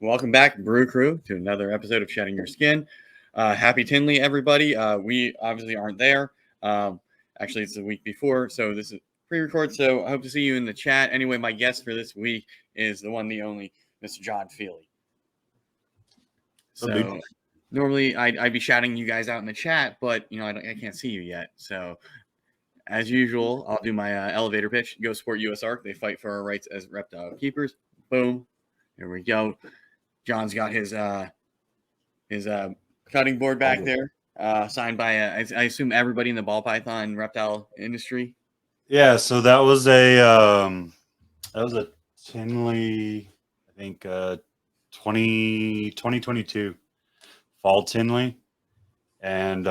welcome back, Brew Crew, to another episode of Shedding Your Skin. Happy Tinley, everybody. We obviously aren't there. Actually, it's the week before, so this is pre-record. So I hope to see you in the chat. Anyway, my guest for this week is the one, the only, Mr. Jon Fealy. So normally I'd be shouting you guys out in the chat, but I can't see you yet. So as usual, I'll do my elevator pitch. Go support US Arc. They fight for our rights as reptile keepers. Boom. There we go. John's got his cutting board back there, signed by I assume everybody in the ball python reptile industry. Yeah, so that was a Tinley, I think 2022 fall Tinley, and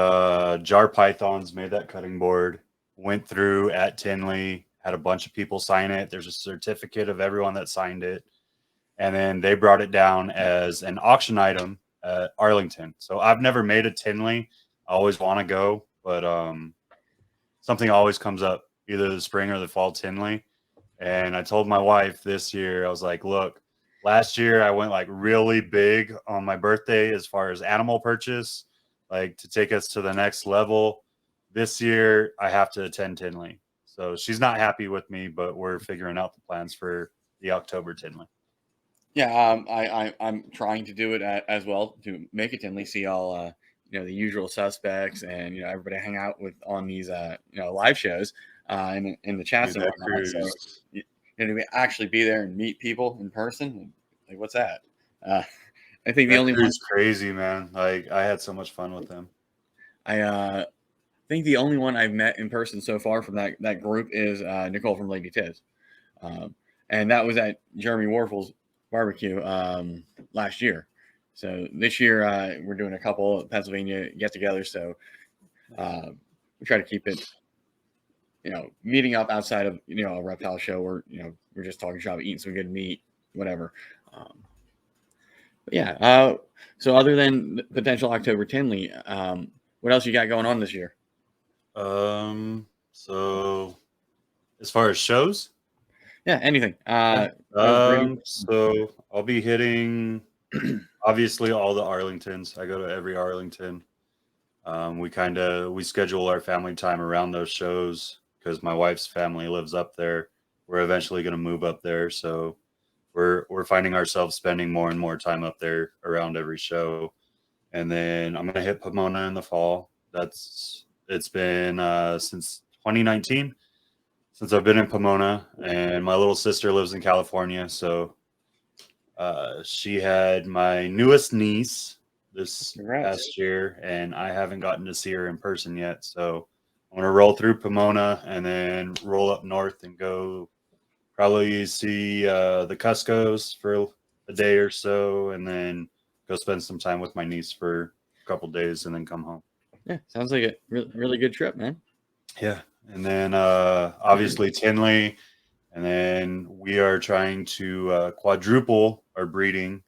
Jar Pythons made that cutting board. Went through at Tinley, had a bunch of people sign it. There's a certificate of everyone that signed it. And then they brought it down as an auction item at Arlington. So I've never made a Tinley. I always want to go, but something always comes up, either the spring or the fall Tinley. And I told my wife this year, I was like, look, last year I went like really big on my birthday as far as animal purchase, like to take us to the next level. This year I have to attend Tinley. So she's not happy with me, but we're figuring out the plans for the October Tinley. Yeah, I'm trying to do it as well, to make it Tinley, see all the usual suspects, and everybody hang out with on these live shows in the chats and whatnot. So to actually be there and meet people in person, like what's that? I think the only one's crazy, man. Like I had so much fun with them. I think the only one I've met in person so far from that group is Nicole from Lady Tiz, and that was at Jeremy Warfel's barbecue last year. So this year we're doing a couple of Pennsylvania get-togethers. So we try to keep it, meeting up outside of a reptile show where we're just talking shop, eating some good meat, whatever. But yeah. So other than the potential October Tinley, what else you got going on this year? So as far as shows, yeah, anything. So I'll be hitting obviously all the Arlingtons. I go to every Arlington. We schedule our family time around those shows because my wife's family lives up there. We're eventually going to move up there, so we're finding ourselves spending more and more time up there around every show. And then I'm going to hit Pomona in the fall. It's been since 2019 since I've been in Pomona, and my little sister lives in California. So she had my newest niece this past year, and I haven't gotten to see her in person yet. So I'm going to roll through Pomona and then roll up north and go probably see the Cuscos for a day or so, and then go spend some time with my niece for a couple days and then come home. Yeah, sounds like a really good trip, man. Yeah. And then obviously Tinley, and then we are trying to quadruple our breeding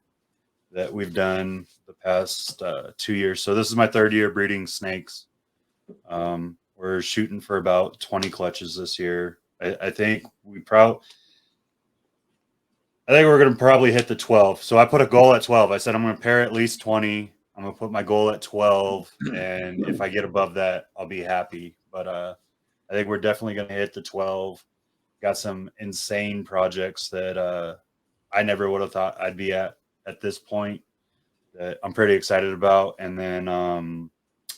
that we've done the past 2 years. So this is my third year breeding snakes. We're shooting for about 20 clutches this year. I think we're going to probably hit the 12. So I put a goal at 12. I said I'm going to pair at least 20. I'm going to put my goal at 12, and if I get above that, I'll be happy. But I think we're definitely going to hit the 12. Got some insane projects that I never would have thought I'd be at this point that I'm pretty excited about. And then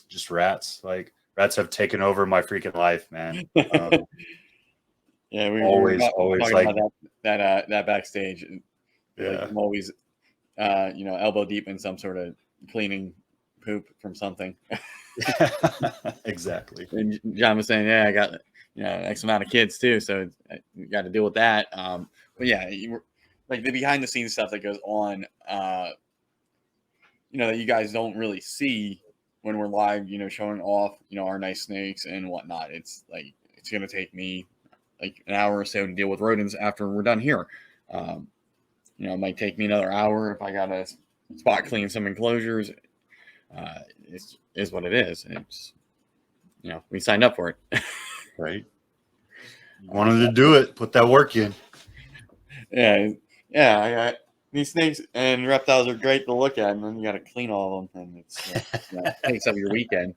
just rats. Like, rats have taken over my freaking life, man. Yeah, we always talking like about that backstage. Yeah. Like I'm always, elbow deep in some sort of cleaning poop from something. Exactly. And John was saying, yeah, I got X amount of kids too, so you got to deal with that. But yeah, like the behind the scenes stuff that goes on, that you guys don't really see when we're live, showing off, our nice snakes and whatnot. It's like it's gonna take me like an hour or so to deal with rodents after we're done here. It might take me another hour if I got to spot clean some enclosures. Is what it is. It's we signed up for it. Right. You wanted to do it, put that work in. Yeah. these snakes and reptiles are great to look at, and then you got to clean all of them, and it's takes up your weekend.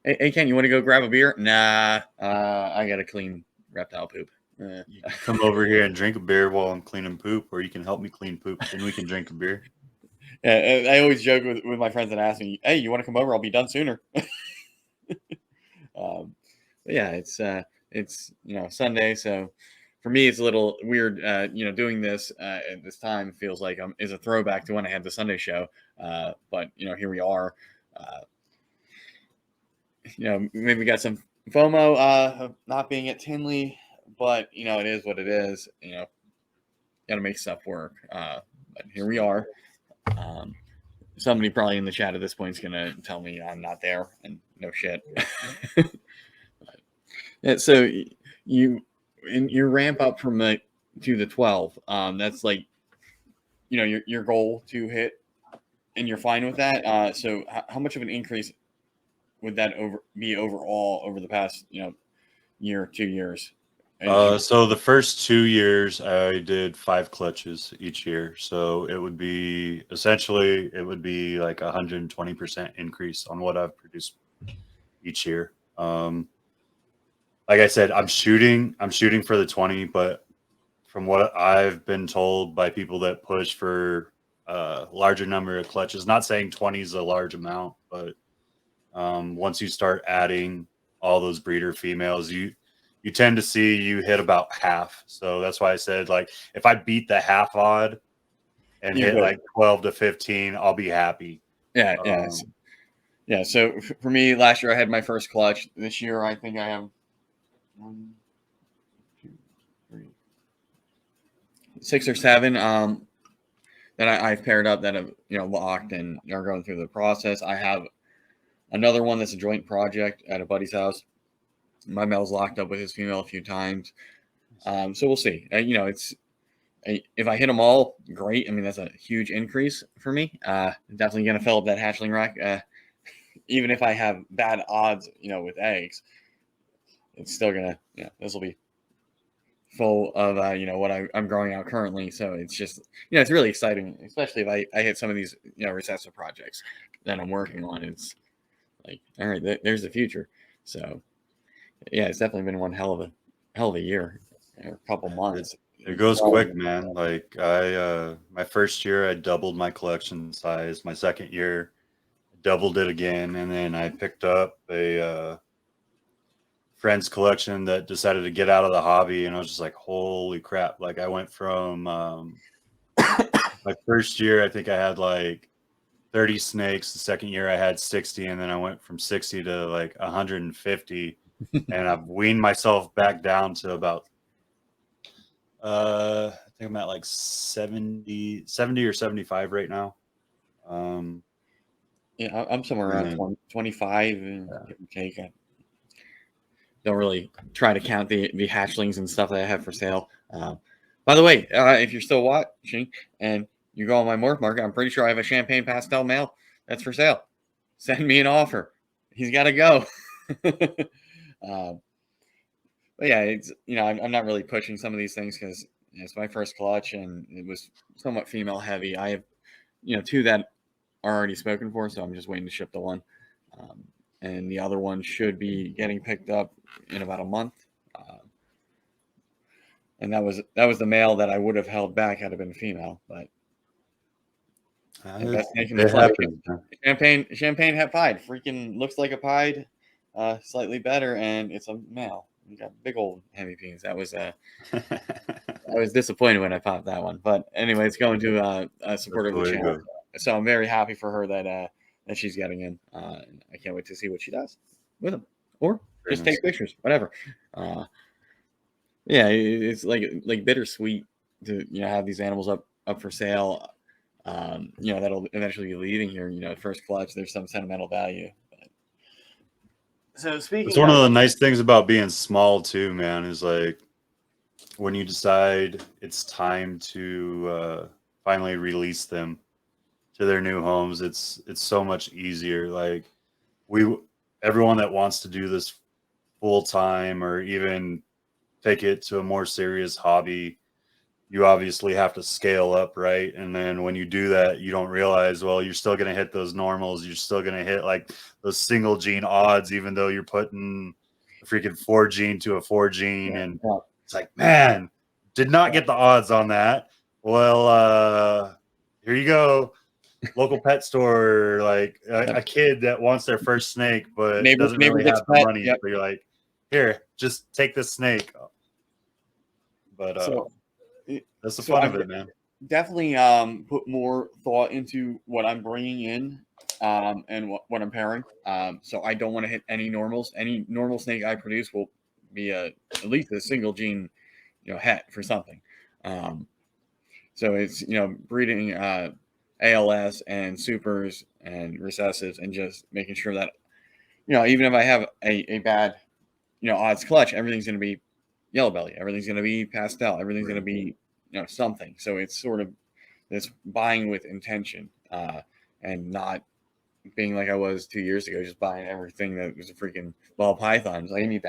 Hey, Ken, you want to go grab a beer? Nah, I got to clean reptile poop. You can come over here and drink a beer while I'm cleaning poop, or you can help me clean poop, and we can drink a beer. Yeah, I always joke with my friends and ask me, "Hey, you want to come over? I'll be done sooner." Yeah, it's Sunday, so for me it's a little weird. Doing this at this time feels like is a throwback to when I had the Sunday show. But here we are. Maybe we got some FOMO of not being at Tinley, but it is what it is. Got to make stuff work. But here we are. Somebody probably in the chat at this point is gonna tell me I'm not there, and no shit. Yeah, so you ramp up from to the 12. That's like your goal to hit, and you're fine with that. So how much of an increase would that be overall over the past year, 2 years? So the first 2 years I did 5 clutches each year. So it would be like 120% increase on what I've produced each year. Like I said, I'm shooting for the 20, but from what I've been told by people that push for a larger number of clutches, not saying 20 is a large amount, but once you start adding all those breeder females, you tend to see you hit about half. So that's why I said, like, if I beat the half odd and hit like 12 to 15, I'll be happy. Yeah. Yeah. So for me, last year I had my first clutch. This year I think I have 1, 2, 3, 6 or 7 that I've paired up that have locked and are going through the process. I have another one that's a joint project at a buddy's house. My male's locked up with his female a few times, so we'll see. If I hit them all, great. I mean, that's a huge increase for me. Definitely going to fill up that hatchling rack. Even if I have bad odds, with eggs, it's still gonna, this will be full of, what I'm growing out currently. So it's just, it's really exciting, especially if I hit some of these, recessive projects that I'm working on. It's like, all right, there's the future. So yeah, it's definitely been one hell of a year, a couple months. It goes quick, man. Like my first year, I doubled my collection size. My second year, doubled it again, and then I picked up a friend's collection that decided to get out of the hobby, and I was just like, holy crap! Like I went from my first year, I think I had like 30 snakes. The second year, I had 60, and then I went from 60 to like 150, and I've weaned myself back down to about I think I'm at like 70 or 75 right now. Yeah, I'm somewhere around 25 and give or take. I don't really try to count the hatchlings and stuff that I have for sale. By the way, if you're still watching and you go on my morph market, I'm pretty sure I have a champagne pastel male that's for sale. Send me an offer. He's got to go. But yeah, it's I'm not really pushing some of these things because it's my first clutch and it was somewhat female heavy. I have 2 that are already spoken for, so I'm just waiting to ship the one, and the other one should be getting picked up in about a month. And that was the male that I would have held back had it been a female, but it happens. Champagne het pied freaking looks like a pied, slightly better, and it's a male. You got big old heavy penis. That was I was disappointed when I popped that one, but anyway, it's going to support of the channel. So I'm very happy for her that she's getting in. I can't wait to see what she does with them, or just take pictures, whatever. Yeah, it's like bittersweet to have these animals up for sale. That'll eventually be leaving here. First clutch. There's some sentimental value. So speaking, it's one of the nice things about being small too, man, is like when you decide it's time to finally release them to their new homes, it's so much easier. Like everyone that wants to do this full time or even take it to a more serious hobby, you obviously have to scale up, right? And then when you do that, you don't realize, well, you're still going to hit those normals. You're still going to hit like those single gene odds, even though you're putting a freaking 4 gene to a 4 gene. And it's like, man, did not get the odds on that. Well, here you go. Local pet store, like a kid that wants their first snake, but doesn't really have the money. Yep. So you're like, here, just take this snake. But that's the fun of it, man. Definitely put more thought into what I'm bringing in and what I'm pairing. So I don't want to hit any normals. Any normal snake I produce will be at least a single gene, het for something. So it's, breeding ALS and supers and recessives and just making sure that, even if I have a bad, odds clutch, everything's going to be yellow belly. Everything's going to be pastel. Everything's going to be, something. So it's sort of this buying with intention and not being like I was 2 years ago, just buying everything that was a freaking ball python. It's like, I need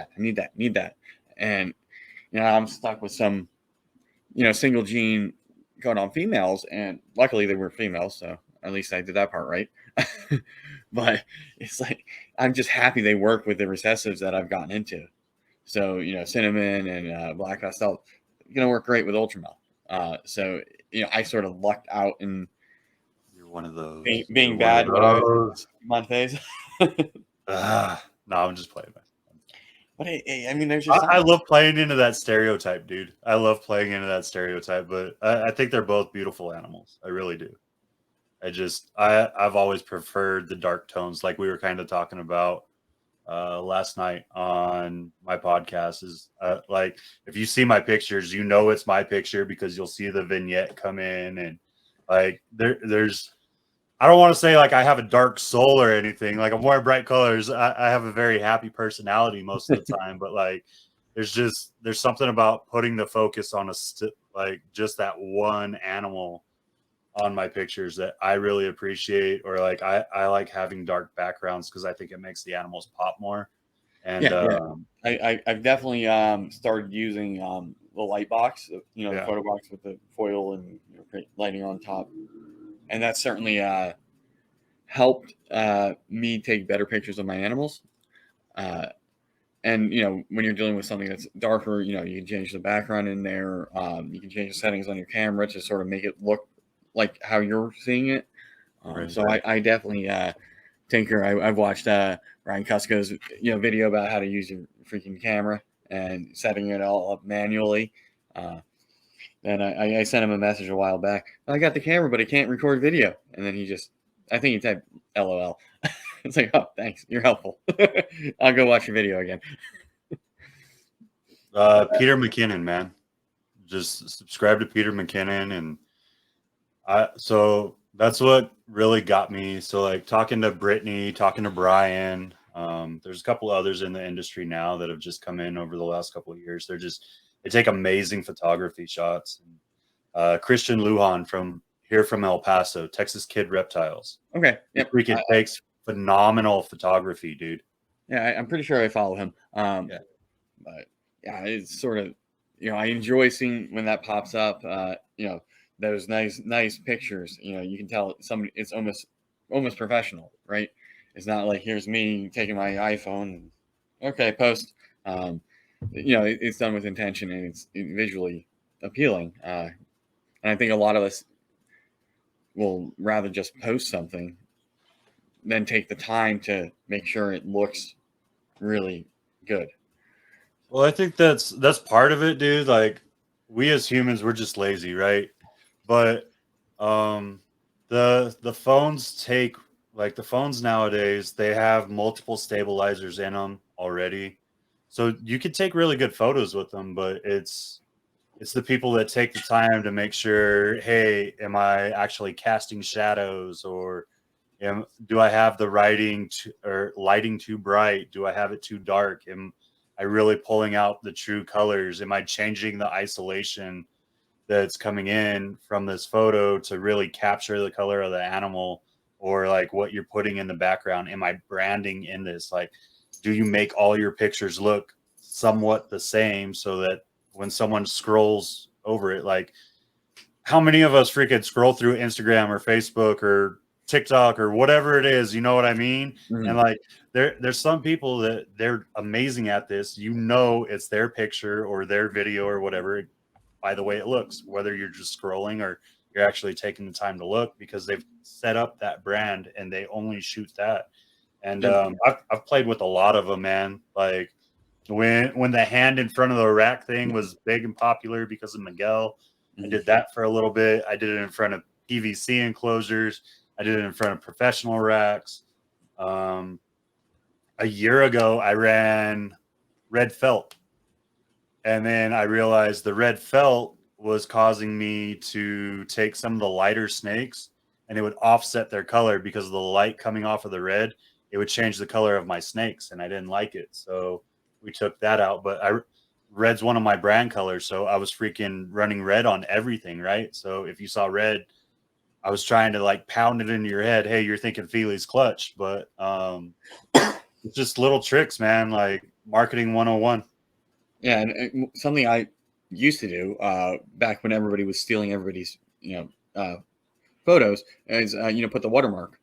that. And, I'm stuck with some, single gene going on females, and luckily they were females, so at least I did that part right. But it's like I'm just happy they work with the recessives that I've gotten into. So cinnamon and black pastel gonna work great with ultramel. So I sort of lucked out in you're one of those being bad when I was month phase. No, I'm just playing. But I mean, there's just I love playing into that stereotype, dude. I love playing into that stereotype, but I think they're both beautiful animals. I really do. I've always preferred the dark tones, like we were kind of talking about last night on my podcast. Is like if you see my pictures, it's my picture because you'll see the vignette come in, and like there's. I don't want to say like I have a dark soul or anything. Like I'm wearing bright colors. I have a very happy personality most of the time, but like there's something about putting the focus on like just that one animal on my pictures that I really appreciate, or like I like having dark backgrounds because I think it makes the animals pop more. And I've definitely started using the light box, the photo box with the foil and lighting on top. And that certainly helped me take better pictures of my animals. And, when you're dealing with something that's darker, you can change the background in there. You can change the settings on your camera to sort of make it look like how you're seeing it. So I definitely tinker. I've watched Ryan Cusko's, video about how to use your freaking camera and setting it all up manually. And I sent him a message a while back. I got the camera, but I can't record video. And then I think he typed LOL. It's like, oh, thanks. You're helpful. I'll go watch your video again. Peter McKinnon, man. Just subscribe to Peter McKinnon. And so that's what really got me. So like talking to Brittany, talking to Brian, there's a couple others in the industry now that have just come in over the last couple of years. They take amazing photography shots. Christian Lujan from El Paso, Texas Kid Reptiles. Okay. Yep. Freaking takes phenomenal photography, dude. Yeah, I'm pretty sure I follow him. But yeah, it's sort of, I enjoy seeing when that pops up, those nice pictures. You can tell it's almost professional, right? It's not like here's me taking my iPhone. Okay, post. It's done with intention and it's visually appealing. And I think a lot of us will rather just post something than take the time to make sure it looks really good. Well, I think that's part of it, dude. Like we as humans, we're just lazy, right? But the phones the phones nowadays, they have multiple stabilizers in them already. So you can take really good photos with them, but it's the people that take the time to make sure, hey, am I actually casting shadows, or do I have the lighting too bright? Do I have it too dark? Am I really pulling out the true colors? Am I changing the isolation that's coming in from this photo to really capture the color of the animal, or like what you're putting in the background? Am I branding in this? Like, do you make all your pictures look somewhat the same so that when someone scrolls over it. Like, how many of us freaking scroll through Instagram or Facebook or TikTok or whatever it is? You know what I mean? Mhm. And like, there's some people that they're amazing at this. You know, it's their picture or their video or whatever by the way it looks, whether you're just scrolling or you're actually taking the time to look, because they've set up that brand and they only shoot that. And I've played with a lot of them, man. Like when the hand in front of the rack thing was big and popular because of Miguel, I did that for a little bit. I did it in front of PVC enclosures. I did it in front of professional racks. A year ago, I ran red felt. And then I realized the red felt was causing me to take some of the lighter snakes and it would offset their color because of the light coming off of the red. It would change the color of my snakes and I didn't like it. So we took that out. But red's one of my brand colors. So I was freaking running red on everything, right? So if you saw red, I was trying to like pound it into your head. Hey, you're thinking Fealy's clutch. But it's just little tricks, man. Like marketing 101. Yeah, and something I used to do back when everybody was stealing everybody's photos is put the watermark,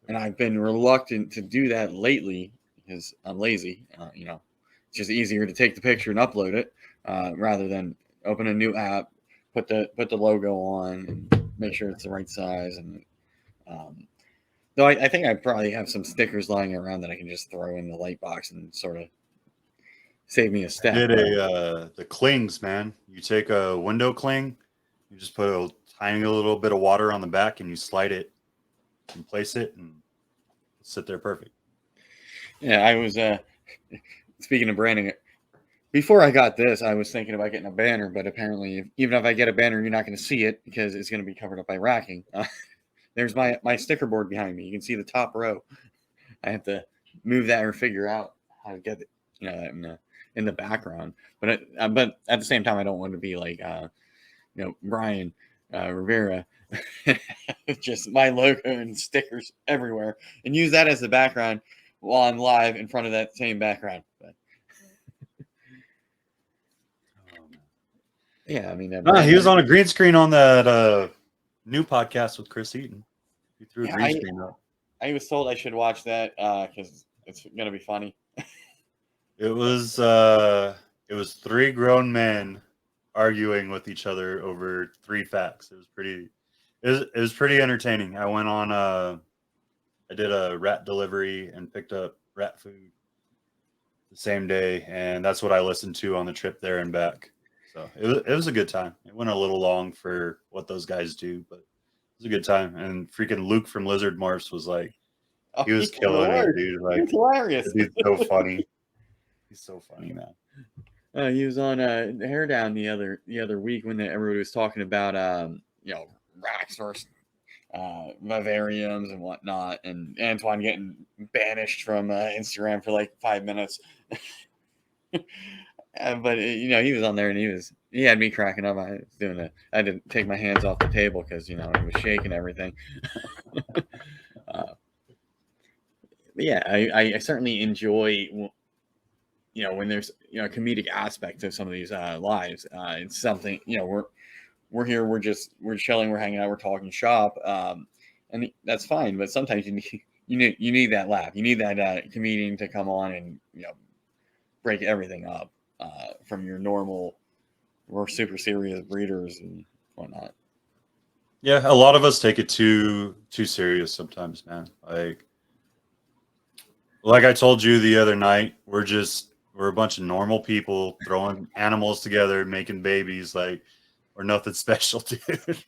and I've been reluctant to do that lately because I'm lazy. It's just easier to take the picture and upload it rather than open a new app, put the logo on, and make sure it's the right size. And though I think I probably have some stickers lying around that I can just throw in the light box and sort of save me a step. Did the clings, man. You take a window cling, you just put a tiny little bit of water on the back and you slide it and place it and sit there perfect. Yeah, I was speaking of branding, before I got this, I was thinking about getting a banner, but apparently even if I get a banner, you're not going to see it because it's going to be covered up by racking. There's my sticker board behind me. You can see the top row. I have to move that or figure out how to get it, in the background. But at the same time, I don't want to be like, Brian Rivera, just my logo and stickers everywhere, and use that as the background while I'm live in front of that same background. But yeah, I mean, He was on a green screen on that new podcast with Chris Eaton. He threw a green screen up. I was told I should watch that because it's gonna be funny. It was three grown men arguing with each other over three facts. It was pretty entertaining. I went on I did a rat delivery and picked up rat food the same day, and that's what I listened to on the trip there and back. So it was a good time. It went a little long for what those guys do, but it was a good time. And freaking Luke from Lizard Morphs was like, he was killing it, dude. Like, it's hilarious. He's so funny. He's so funny, man. He was on Hair Down the other week when everybody was talking about racks versus vivariums and whatnot, and Antoine getting banished from Instagram for like 5 minutes. But he was on there and he had me cracking up. I had to take my hands off the table because it was shaking everything. Yeah, I certainly enjoy when there's a comedic aspect to some of these lives. It's something we're here, we're chilling, we're hanging out, we're talking shop, and that's fine. But sometimes you need that laugh. You need that comedian to come on and break everything up from your normal or super serious breeders and whatnot. Yeah, a lot of us take it too serious sometimes, man. Like I told you the other night, we're a bunch of normal people throwing animals together, making babies. Like, we're nothing special, dude.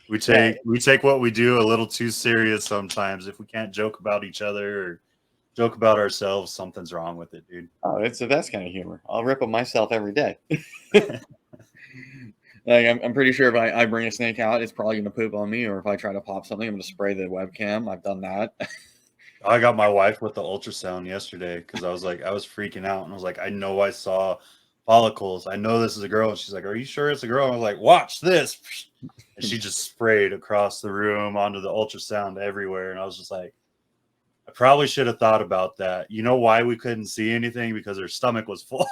We take what we do a little too serious sometimes. If we can't joke about each other or joke about ourselves, something's wrong with it, dude. Oh, it's the best kind of humor. I'll rip on myself every day. Like, I'm pretty sure if I bring a snake out, it's probably going to poop on me. Or if I try to pop something, I'm going to spray the webcam. I've done that. I got my wife with the ultrasound yesterday because I was freaking out. And I was like, I know I saw follicles. I know this is a girl. And she's like, are you sure it's a girl? And I was like, watch this. And she just sprayed across the room onto the ultrasound everywhere. And I was just like, I probably should have thought about that. You know why we couldn't see anything? Because her stomach was full.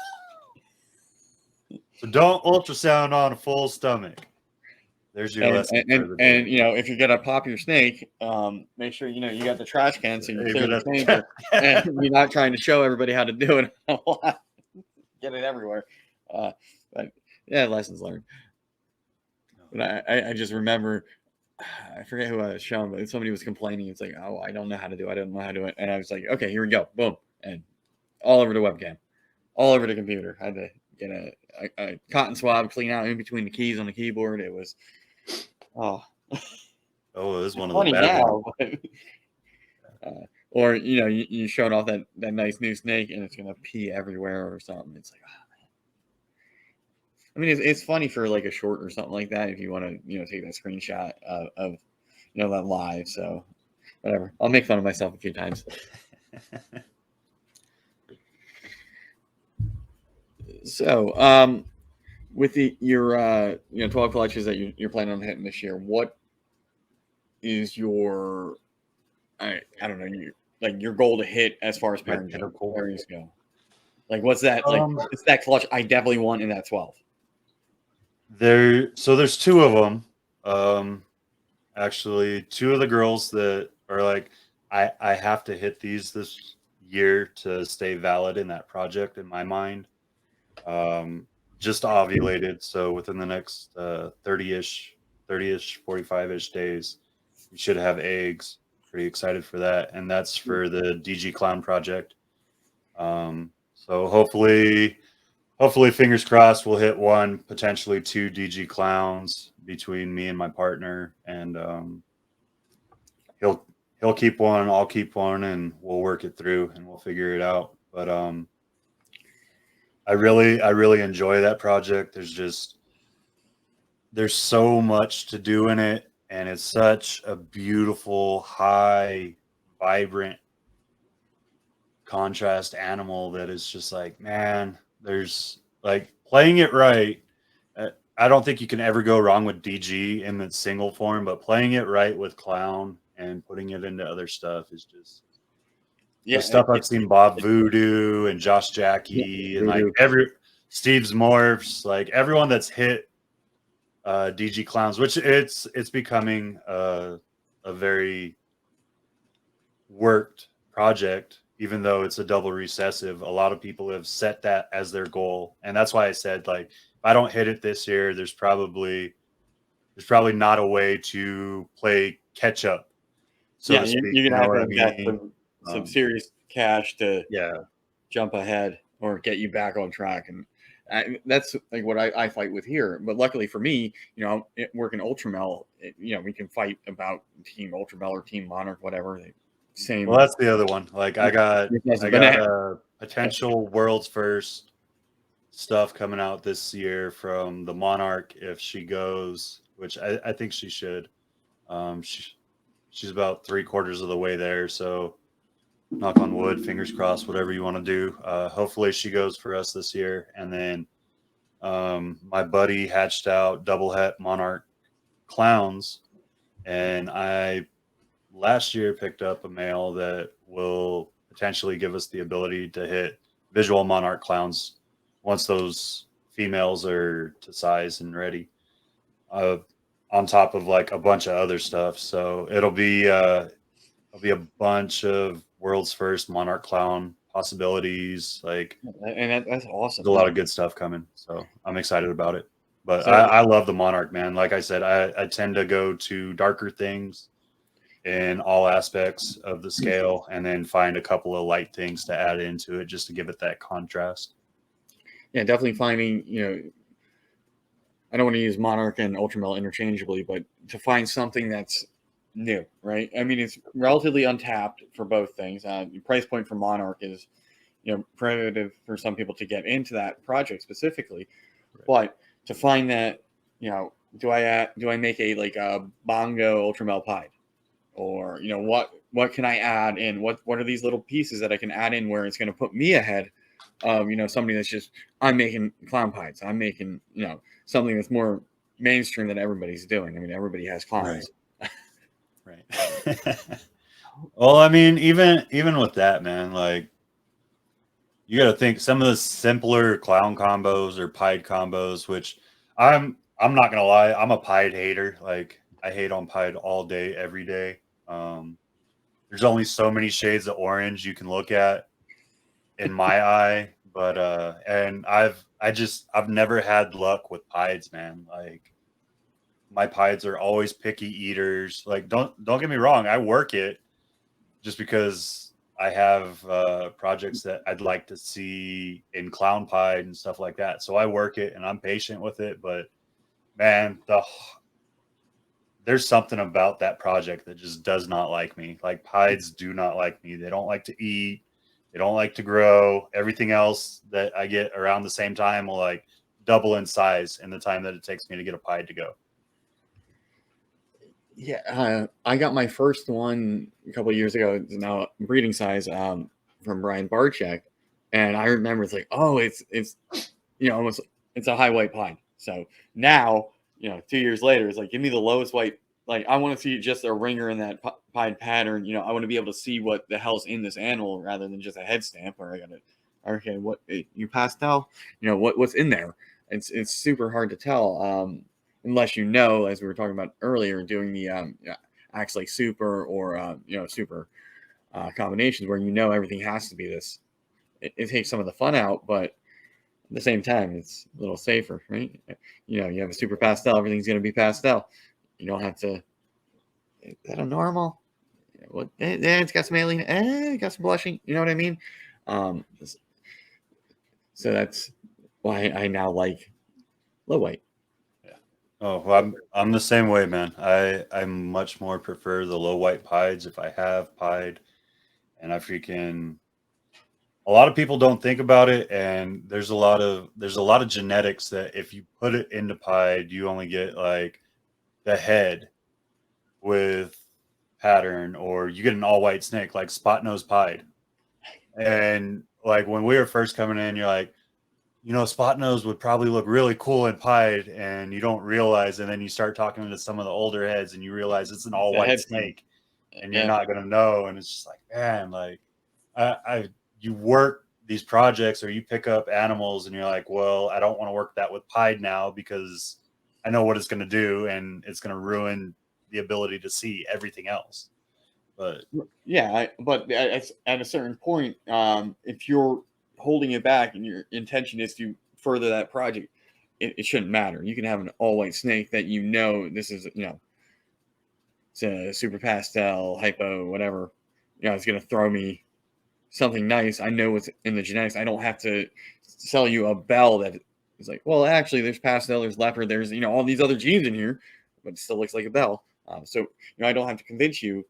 So don't ultrasound on a full stomach. There's your lesson for the day. And if you're gonna pop your snake, make sure you got the trash can so you clear the snake, and you're not trying to show everybody how to do it. Get it everywhere. But yeah, lessons learned. But I just remember, I forget who I was showing, but somebody was complaining. It's like, oh, I don't know how to do it. I don't know how to do it. And I was like, okay, here we go. Boom. And all over the webcam, all over the computer. I had to get a cotton swab, clean out in between the keys on the keyboard. It was, it was one of funny the bad now. ones. Or, you showed off that nice new snake and it's going to pee everywhere or something. It's like, oh, man. I mean, it's funny for like a short or something like that if you want to, take that screenshot of that live. So whatever. I'll make fun of myself a few times. So, with your 12 collections that you're planning on hitting this year, what is your I don't know, your goal to hit as far as pairings go? Like, what's that? It's that clutch I definitely want in that 12. There's two of them. Actually, two of the girls that are like, I have to hit these this year to stay valid in that project in my mind. Just ovulated, so within the next 30-ish, 45-ish days, you should have eggs. Pretty excited for that, and that's for the DG Clown project. So hopefully, fingers crossed, we'll hit one, potentially two DG Clowns between me and my partner, and he'll keep one, I'll keep one, and we'll work it through, and we'll figure it out. But I really enjoy that project. There's so much to do in it, and it's such a beautiful, high, vibrant contrast animal that is just like, man, there's like playing it right. I don't think you can ever go wrong with DG in its single form, but playing it right with Clown and putting it into other stuff is just the stuff I've seen Bob Voodoo and Josh Jackie and like Steve's Morphs, like everyone that's hit DG Clowns, which it's becoming a very worked project, even though it's a double recessive. A lot of people have set that as their goal, and that's why I said, like, if I don't hit it this year, there's probably not a way to play catch up. So yeah, you're gonna have to get some serious cash to jump ahead or get you back on track, and that's like what I fight with here. But luckily for me, working Ultramel, we can fight about Team Ultramel or Team Monarch, whatever. Same. Well, that's the other one. Like I got a potential world's first stuff coming out this year from the Monarch if she goes, which I think she should. She's about 3/4 of the way there, so knock on wood, fingers crossed, whatever you want to do. Hopefully she goes for us this year. And then my buddy hatched out double het Monarch Clowns, and I last year picked up a male that will potentially give us the ability to hit visual Monarch Clowns once those females are to size and ready, on top of like a bunch of other stuff. So it'll be a bunch of world's first Monarch Clown possibilities, and that's awesome. There's a lot of good stuff coming, so I'm excited about it. But I love the Monarch, man. Like I said, I tend to go to darker things in all aspects of the scale, and then find a couple of light things to add into it just to give it that contrast. Yeah, definitely finding, I don't want to use Monarch and Ultramel interchangeably, but to find something that's new, right? I mean, it's relatively untapped for both things. The price point for Monarch is, prohibitive for some people to get into that project specifically, but to find that, do I make a bongo Ultramel pied? Or, what can I add in? What are these little pieces that I can add in where it's going to put me ahead of, somebody that's just, I'm making clown pies. I'm making, something that's more mainstream that everybody's doing. I mean, everybody has clowns. Right. Well, I mean, even with that, man, like you got to think some of the simpler clown combos or pied combos, which I'm not gonna lie, I'm a pied hater. Like I hate on pied all day, every day. There's only so many shades of orange you can look at in my eye, but and I've never had luck with pieds, man. Like my pieds are always picky eaters. Like don't get me wrong, I work it just because I have projects that I'd like to see in clown pied and stuff like that. So I work it and I'm patient with it, but man, there's something about that project that just does not like me. Like pieds do not like me. They don't like to eat. They don't like to grow. Everything else that I get around the same time will like double in size in the time that it takes me to get a pied to go. Yeah, I got my first one a couple of years ago. It's now breeding size from Brian Barczyk, and I remember it's like, oh, it's almost it's a high white pine. So now 2 years later, it's like give me the lowest white. Like I want to see just a ringer in that pine pattern. I want to be able to see what the hell's in this animal rather than just a head stamp. Or I gotta okay, what you pastel? What's in there? It's super hard to tell. Unless as we were talking about earlier, doing the acts like super or super combinations where everything has to be this. It takes some of the fun out, but at the same time, it's a little safer, right? You have a super pastel, everything's going to be pastel. You don't have to. Is that a normal? What? It's got some alien. It got some blushing. You know what I mean? Um, so that's why I now like low white. Oh, well, I'm the same way, man. I much more prefer the low white pieds if I have pied, and a lot of people don't think about it, and there's a lot of genetics that if you put it into pied, you only get like the head with pattern, or you get an all white snake like spot nose pied. And like when we were first coming in, you're like, spot nose would probably look really cool in pied, and you don't realize, and then you start talking to some of the older heads, and you realize it's an all The white head snake, and you're yeah. not gonna know, and it's just like, man, like you work these projects or you pick up animals, and you're like, well, I don't want to work that with pied now because I know what it's gonna do, and it's gonna ruin the ability to see everything else. But Yeah, but at a certain point, if you're holding it back and your intention is to further that project, it shouldn't matter. You can have an all white snake that this is it's a super pastel hypo whatever. It's gonna throw me something nice. I know what's in the genetics. I don't have to sell you a bell that is like, well, actually, there's pastel, there's leopard, there's all these other genes in here, but it still looks like a bell. So I don't have to convince you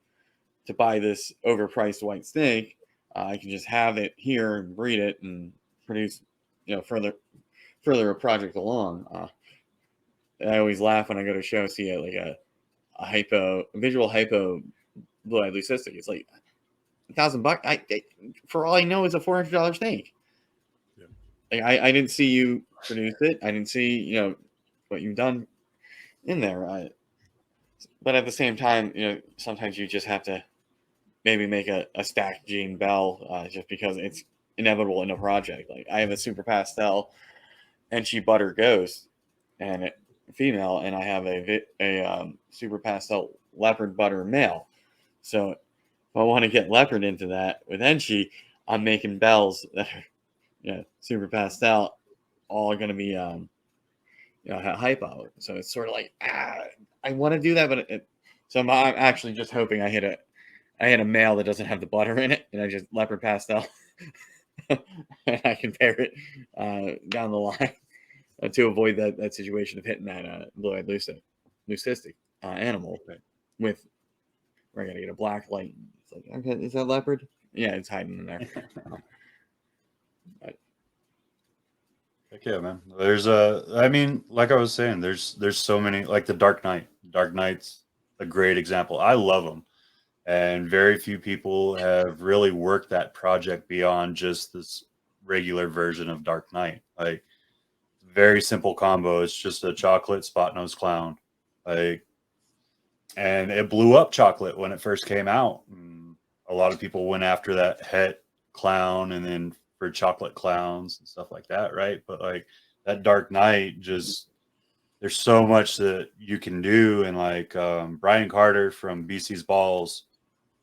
to buy this overpriced white snake. I can just have it here and breed it and produce, further a project along. I always laugh when I go to show, see a visual hypo blue-eyed leucistic. It's like $1,000. For all I know, it's a $400 snake. Yeah. Like, I didn't see you produce it. I didn't see what you've done in there. But at the same time, sometimes you just have to maybe make a stacked gene bell just because it's inevitable in a project. Like I have a super pastel and she butter ghost and female, and I have a super pastel leopard butter male. So if I want to get leopard into that with Enchi, I'm making bells that are super pastel, all going to be hypo. So it's sort of like I want to do that, but so I'm actually just hoping I hit a male that doesn't have the butter in it, and I just leopard pastel, and I can pair it down the line to avoid that situation of hitting that blue-eyed leucistic animal with where I gotta get a black light. It's like, okay, is that leopard? Yeah, it's hiding in there. heck yeah, man. I mean, like I was saying, there's so many, like the Dark Knight. Dark Knight's a great example. I love them. And very few people have really worked that project beyond just this regular version of Dark Knight. Like very simple combo. It's just a chocolate spot nose clown. Like, and it blew up chocolate when it first came out. A lot of people went after that het clown and then for chocolate clowns and stuff like that, right? But like that Dark Knight, just there's so much that you can do. And like Brian Carter from BC's Balls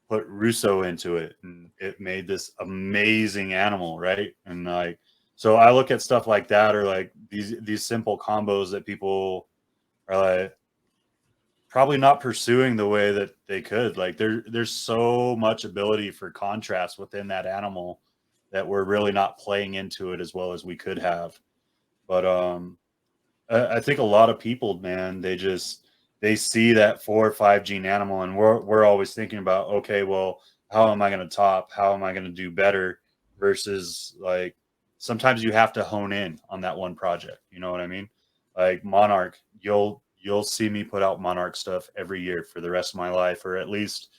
put Russo into it, and it made this amazing animal, right? And like, so I look at stuff like that, or like these simple combos that people are like probably not pursuing the way that they could. Like there's so much ability for contrast within that animal that we're really not playing into it as well as we could have. But I think a lot of people, man, they see that 4 or 5 gene animal, and we're always thinking about, okay, well, how am I going to top? How am I going to do better? Versus like sometimes you have to hone in on that one project. You know what I mean? Like Monarch, you'll see me put out Monarch stuff every year for the rest of my life, or at least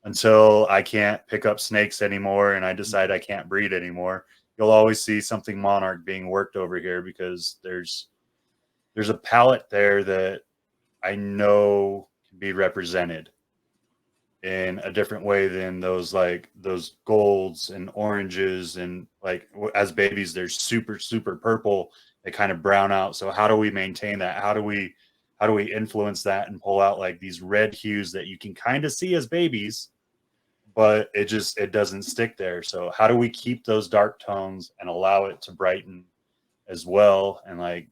until I can't pick up snakes anymore and I decide I can't breed anymore. You'll always see something Monarch being worked over here, because there's a palette there that I know can be represented in a different way than those golds and oranges, and like as babies they're super purple, they kind of brown out. So how do we maintain that? How do we influence that and pull out like these red hues that you can kind of see as babies, but it doesn't stick there? So how do we keep those dark tones and allow it to brighten as well? And like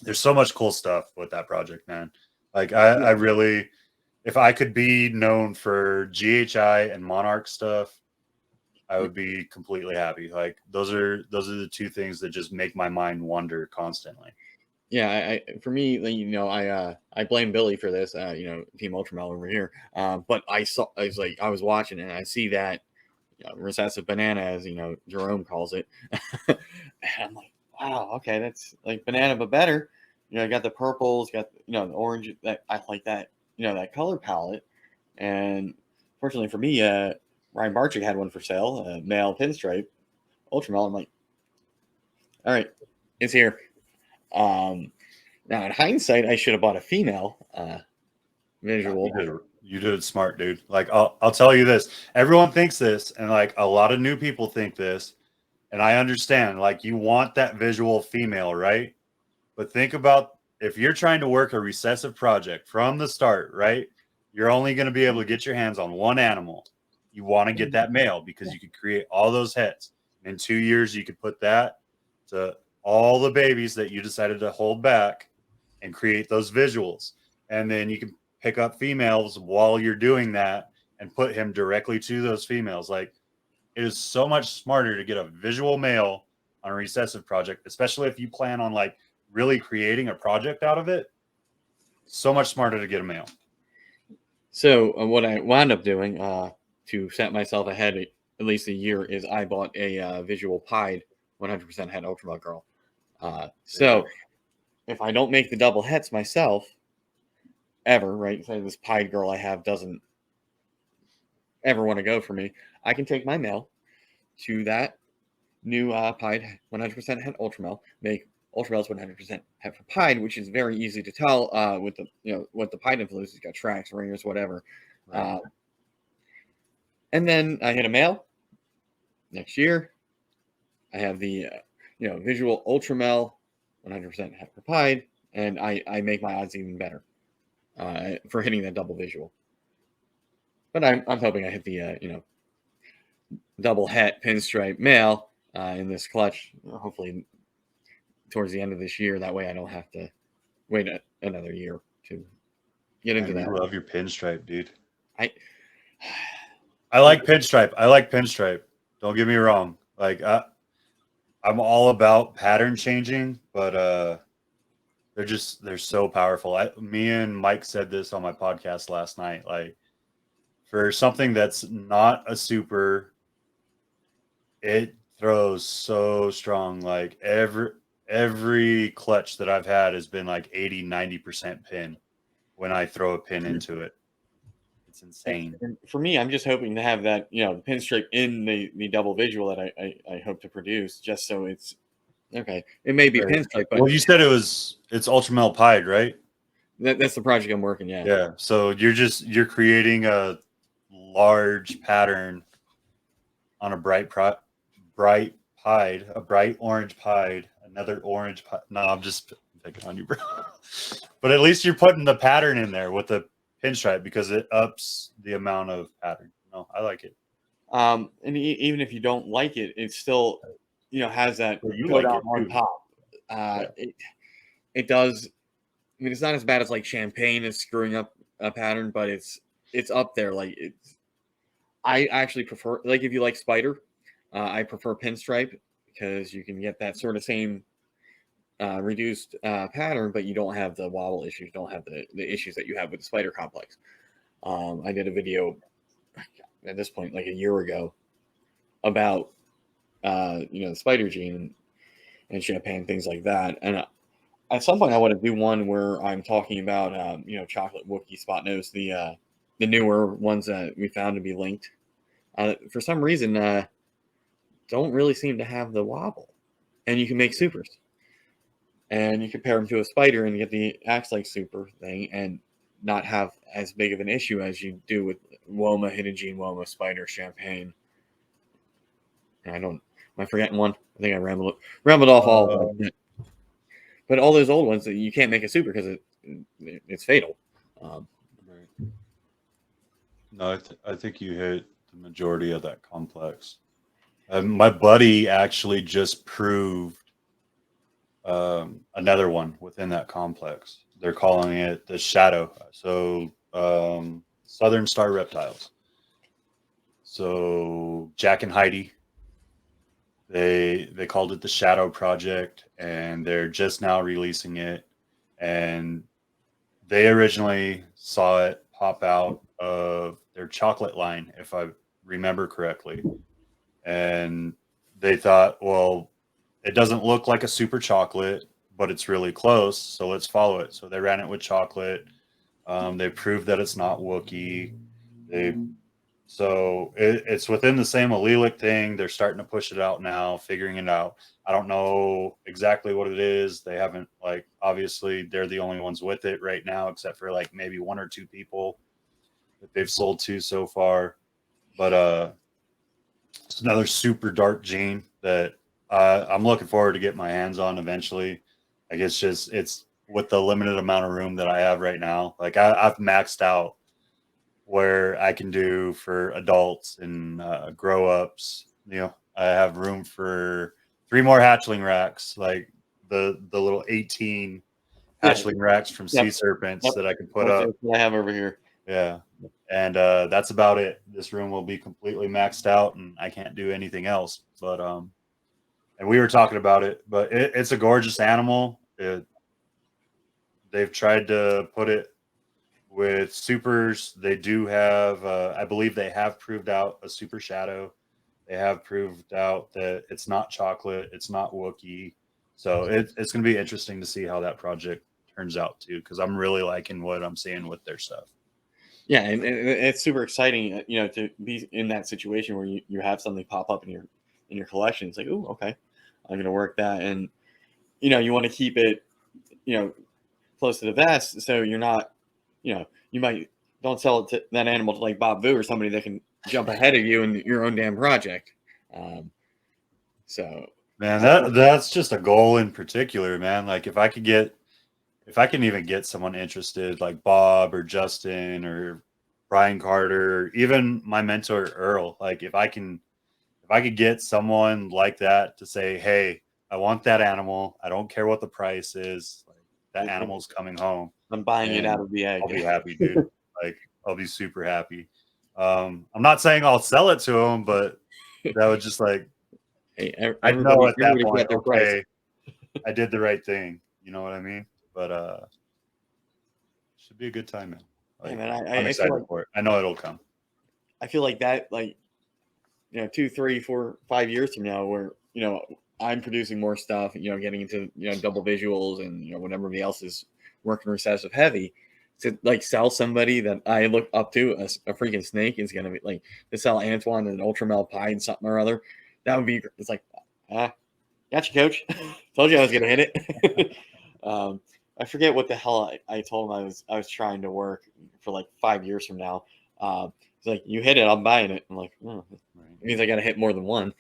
there's so much cool stuff with that project, man. Like I really, if I could be known for GHI and Monarch stuff, I would be completely happy. Like those are the two things that just make my mind wander constantly. Yeah, for me, I blame Billy for this, Team Ultramel over here. But I was watching and I see that recessive banana, as Jerome calls it, and I'm like, wow, okay, that's like banana but better. I got the purples, got the orange. That I like that, that color palette. And fortunately for me, Ryan Barczyk had one for sale, male pinstripe Ultramel. I'm like, all right, it's here. Now in hindsight, I should have bought a female visual. You did it smart, dude. Like I'll tell you this. Everyone thinks this, and like a lot of new people think this, and I understand. Like you want that visual female, right? But think about if you're trying to work a recessive project from the start, right? You're only going to be able to get your hands on one animal. You want to get that male because you could create all those heads. In 2 years, you could put that to all the babies that you decided to hold back and create those visuals. And then you can pick up females while you're doing that and put him directly to those females. Like it is so much smarter to get a visual male on a recessive project, especially if you plan on like really creating a project out of it. So much smarter to get a male. So what I wound up doing to set myself ahead at least a year is I bought a visual pied 100% het Ultramel girl. So if I don't make the double hets myself ever, right? Say this pied girl I have doesn't ever want to go for me, I can take my male to that new pied 100% het Ultramel, make Ultramels 100% het for pied, which is very easy to tell with the what the pied influence has got, tracks, ringers, whatever. Right. And then I hit a male. Next year, I have the visual Ultramel 100% het for pied, and I make my odds even better for hitting that double visual. But I'm hoping I hit the double het pinstripe male in this clutch, hopefully towards the end of this year. That way I don't have to wait another year to get into that. I love your pinstripe, dude. I like pinstripe. Don't get me wrong. Like I'm all about pattern changing, but they're so powerful. Me and Mike said this on my podcast last night. Like for something that's not a super, it throws so strong. Like every clutch that I've had has been like 80-90% pin when I throw a pin into it. It's insane. And for me, I'm just hoping to have that, the pinstripe in the double visual that I hope to produce, just so it's okay. It may be pinstripe, but well, you said it's Ultramel pied, right? That's the project I'm working. Yeah. So you're creating a large pattern on a bright pied, a bright orange pied, another orange pied. No, I'm just picking on you, bro. But at least you're putting the pattern in there with the pinstripe because it ups the amount of pattern. No, I like it. And even if you don't like it, it still, has that Well, you put like on it on too. top. Yeah. It does. I mean, it's not as bad as like champagne is screwing up a pattern, but it's up there. Like I actually prefer, like, if you like spider, I prefer pinstripe because you can get that sort of same reduced pattern, but you don't have the wobble issues, don't have the issues that you have with the spider complex. I did a video at this point like a year ago about the spider gene and champagne, things like that. And at some point, I want to do one where I'm talking about chocolate Wookiee spot nose, the newer ones that we found to be linked. For some reason, don't really seem to have the wobble, and you can make supers. And you compare them to a spider and get the acts like super thing and not have as big of an issue as you do with Woma, Hidden Gene, Woma, Spider, Champagne. And am I forgetting one? I think I rambled off all of them. But all those old ones, you can't make a super because it's fatal. Right. No, I think you hit the majority of that complex. My buddy actually just proved another one within that complex. They're calling it the Shadow. So Southern Star Reptiles. So Jack and Heidi, they called it the Shadow Project, and they're just now releasing it. And they originally saw it pop out of their chocolate line, if I remember correctly. And they thought, well, it doesn't look like a super chocolate, but it's really close, so let's follow it. So they ran it with chocolate. They proved that it's not Wookiee. It's within the same allelic thing. They're starting to push it out now, figuring it out. I don't know exactly what it is. They haven't, like, obviously they're the only ones with it right now, except for like maybe one or two people that they've sold to so far. But it's another super dark gene that I'm looking forward to get my hands on eventually. Like, it's with the limited amount of room that I have right now. Like I've maxed out where I can do for adults and grow ups. I have room for 3 more hatchling racks, like the little 18 hatchling racks from Sea Serpents that I can put up. That's what I have over here. Yeah. And that's about it. This room will be completely maxed out and I can't do anything else. But and we were talking about it, but it's a gorgeous animal. They've tried to put it with supers. They do have I believe they have proved out a super shadow. They have proved out that it's not chocolate, it's not Wookiee. So it's going to be interesting to see how that project turns out too, because I'm really liking what I'm seeing with their stuff. Yeah, and it's super exciting, to be in that situation where you have something pop up in your collection. It's like, oh, okay, I'm going to work that, and you want to keep it, close to the vest, so you're not, you might don't sell it to that animal to like Bob Vu or somebody that can jump ahead of you in your own damn project. So, man, that's just a goal in particular, man. Like if I can even get someone interested, like Bob or Justin or Brian Carter, or even my mentor Earl, like if I could get someone like that to say, hey, I want that animal. I don't care what the price is. Like, that animal's coming home. I'm buying it out of the egg. I'll be happy, dude. Like, I'll be super happy. I'm not saying I'll sell it to him, but that would just like, hey, I know at that point, okay, I did the right thing. You know what I mean? But should be a good time, man. Like, hey, man, I'm excited for it. I know it'll come. I feel like that, like, 2, 3, 4, 5 years from now, where I'm producing more stuff, getting into double visuals and when everybody else is working recessive heavy, to like sell somebody that I look up to, a freaking snake, is gonna be like to sell Antoine an ultramel pie and something or other. That would be, it's like, gotcha, coach. Told you I was gonna hit it. I forget what the hell I told him I was trying to work for like 5 years from now. He's like, you hit it, I'm buying it. I'm like, oh, it means I got to hit more than one.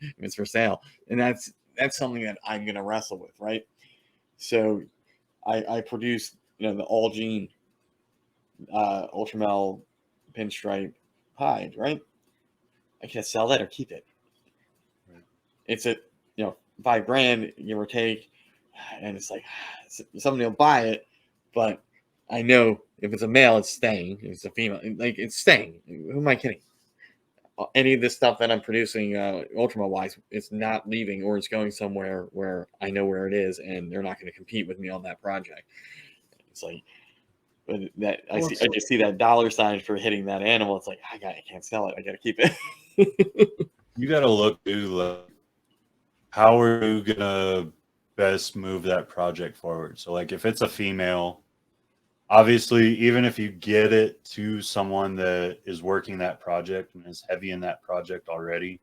if it's for sale. And that's something that I'm gonna wrestle with, right? So I produce, the all gene ultramel pinstripe hide, right? I can sell that or keep it. Right. It's a $5,000, give or take, and it's like somebody will buy it, but I know if it's a male, it's staying. If it's a female, like it's staying. Who am I kidding? Any of this stuff that I'm producing, ultramel wise, it's not leaving, or it's going somewhere where I know where it is, and they're not going to compete with me on that project. It's like, but that I just see that dollar sign for hitting that animal. It's like I can't sell it. I got to keep it. You got to look to like, how are you gonna best move that project forward? So like if it's a female, obviously, even if you get it to someone that is working that project and is heavy in that project already,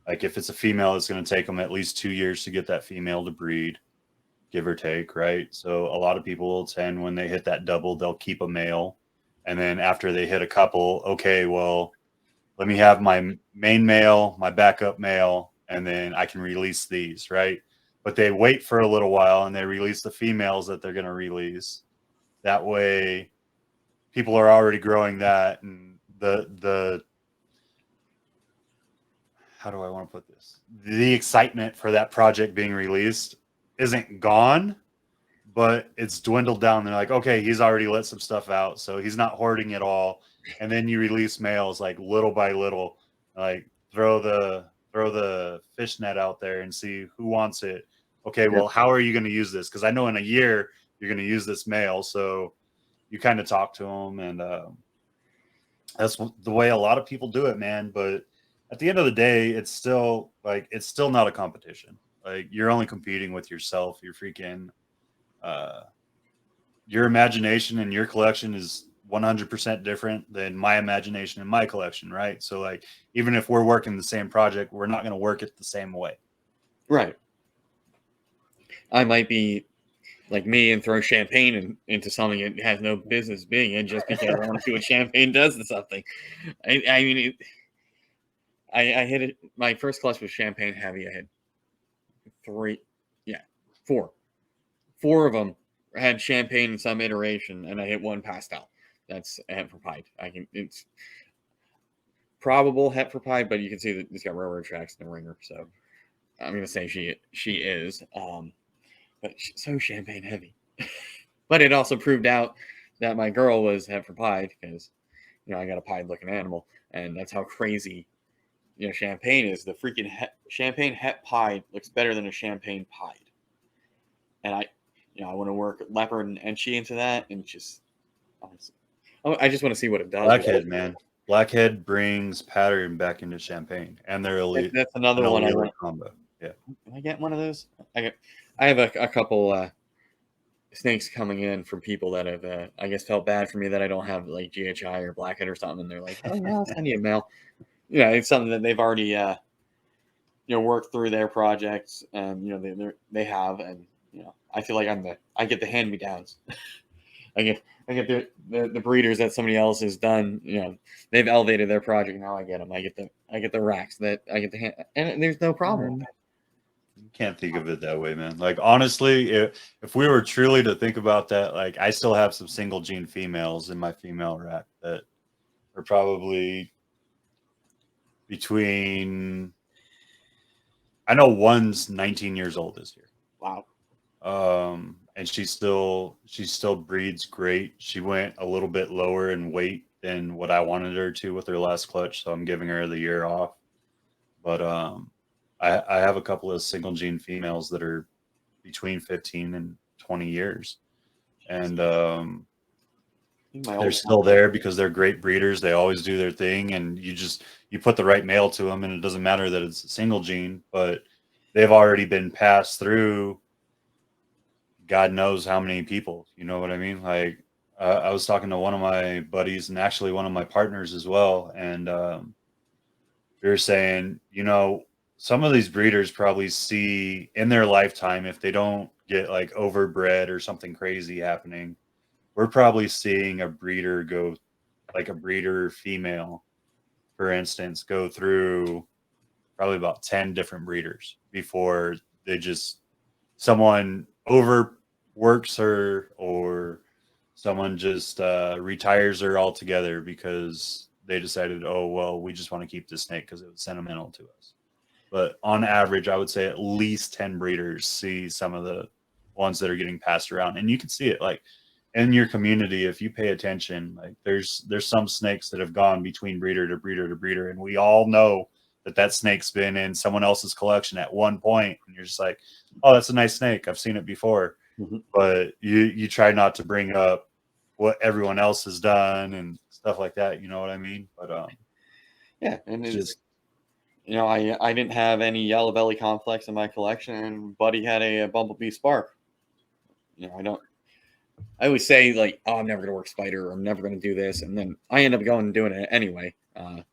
like if it's a female, it's going to take them at least 2 years to get that female to breed, give or take, right? So a lot of people will tend when they hit that double, they'll keep a male. And then after they hit a couple, okay, well, let me have my main male, my backup male, and then I can release these, right? But they wait for a little while and they release the females that they're going to release. That way people are already growing that, and the how do I want to put this? The excitement for that project being released isn't gone, but it's dwindled down. They're like, okay, he's already let some stuff out, so he's not hoarding it all. And then you release males like little by little, like throw the fish net out there and see who wants it. Okay, well, how are you going to use this? Because I know in a year you're going to use this male, so you kind of talk to them, and that's the way a lot of people do it, man. But at the end of the day, it's still not a competition. Like you're only competing with yourself. You're freaking your imagination and your collection is 100% different than my imagination and my collection, right? So like even if we're working the same project, we're not going to work it the same way. Right. I might be like me and throw champagne into something it has no business being in just because I want to see what champagne does to something. I mean, I hit it. My first clutch was champagne heavy. I had four. Four of them had champagne in some iteration, and I hit one pastel. That's a het for pied. It's probable het for pied, but you can see that it's got railroad tracks in the ringer. So I'm gonna say she is. But so champagne heavy. But it also proved out that my girl was het for pied because I got a pied looking animal, and that's how crazy champagne is. The freaking champagne het pied looks better than a champagne pied, and I want to work leopard and enchi into that, and I just want to see what it does. Blackhead, man. Blackhead brings pattern back into champagne, and they're elite. That's another one I want. Combo. Yeah. Can I get one of those? I have a couple snakes coming in from people that have, I guess, felt bad for me that I don't have like GHI or Blackhead or something, and they're like, "Oh yeah, I'll send you a mail." It's something that they've already worked through their projects, and they have, and I feel like I get the hand me downs. I get the breeders that somebody else has done. They've elevated their project. Now I get them. I get the racks that I get the hand, and there's no problem. You can't think of it that way, man. Like honestly, if we were truly to think about that, like I still have some single gene females in my female rack that are probably between. I know one's 19 years old this year. Wow. And she still breeds great. She went a little bit lower in weight than what I wanted her to with her last clutch, so I'm giving her the year off. But I have a couple of single gene females that are between 15 and 20 years, and they're still there because they're great breeders. They always do their thing, and you put the right male to them, and it doesn't matter that it's a single gene, but they've already been passed through God knows how many people. You know what I mean? Like I was talking to one of my buddies and actually one of my partners as well, and they were saying, some of these breeders probably see in their lifetime, if they don't get like overbred or something crazy happening, we're probably seeing a breeder go, like a breeder female, for instance, go through probably about 10 different breeders before someone overworks her or someone just retires her altogether because they decided, oh, well, we just want to keep this snake because it was sentimental to us. But on average, I would say at least 10 breeders see some of the ones that are getting passed around. And you can see it like in your community, if you pay attention, like there's some snakes that have gone between breeder to breeder to breeder. And we all know that snake's been in someone else's collection at one point. And you're just like, oh, that's a nice snake. I've seen it before. Mm-hmm. But you try not to bring up what everyone else has done and stuff like that. You know what I mean? But yeah, and it's just, you know, I didn't have any yellow belly complex in my collection, and Buddy had a bumblebee spark. You know, I always say like, oh, I'm never going to work spider, or I'm never going to do this, and then I end up going and doing it anyway.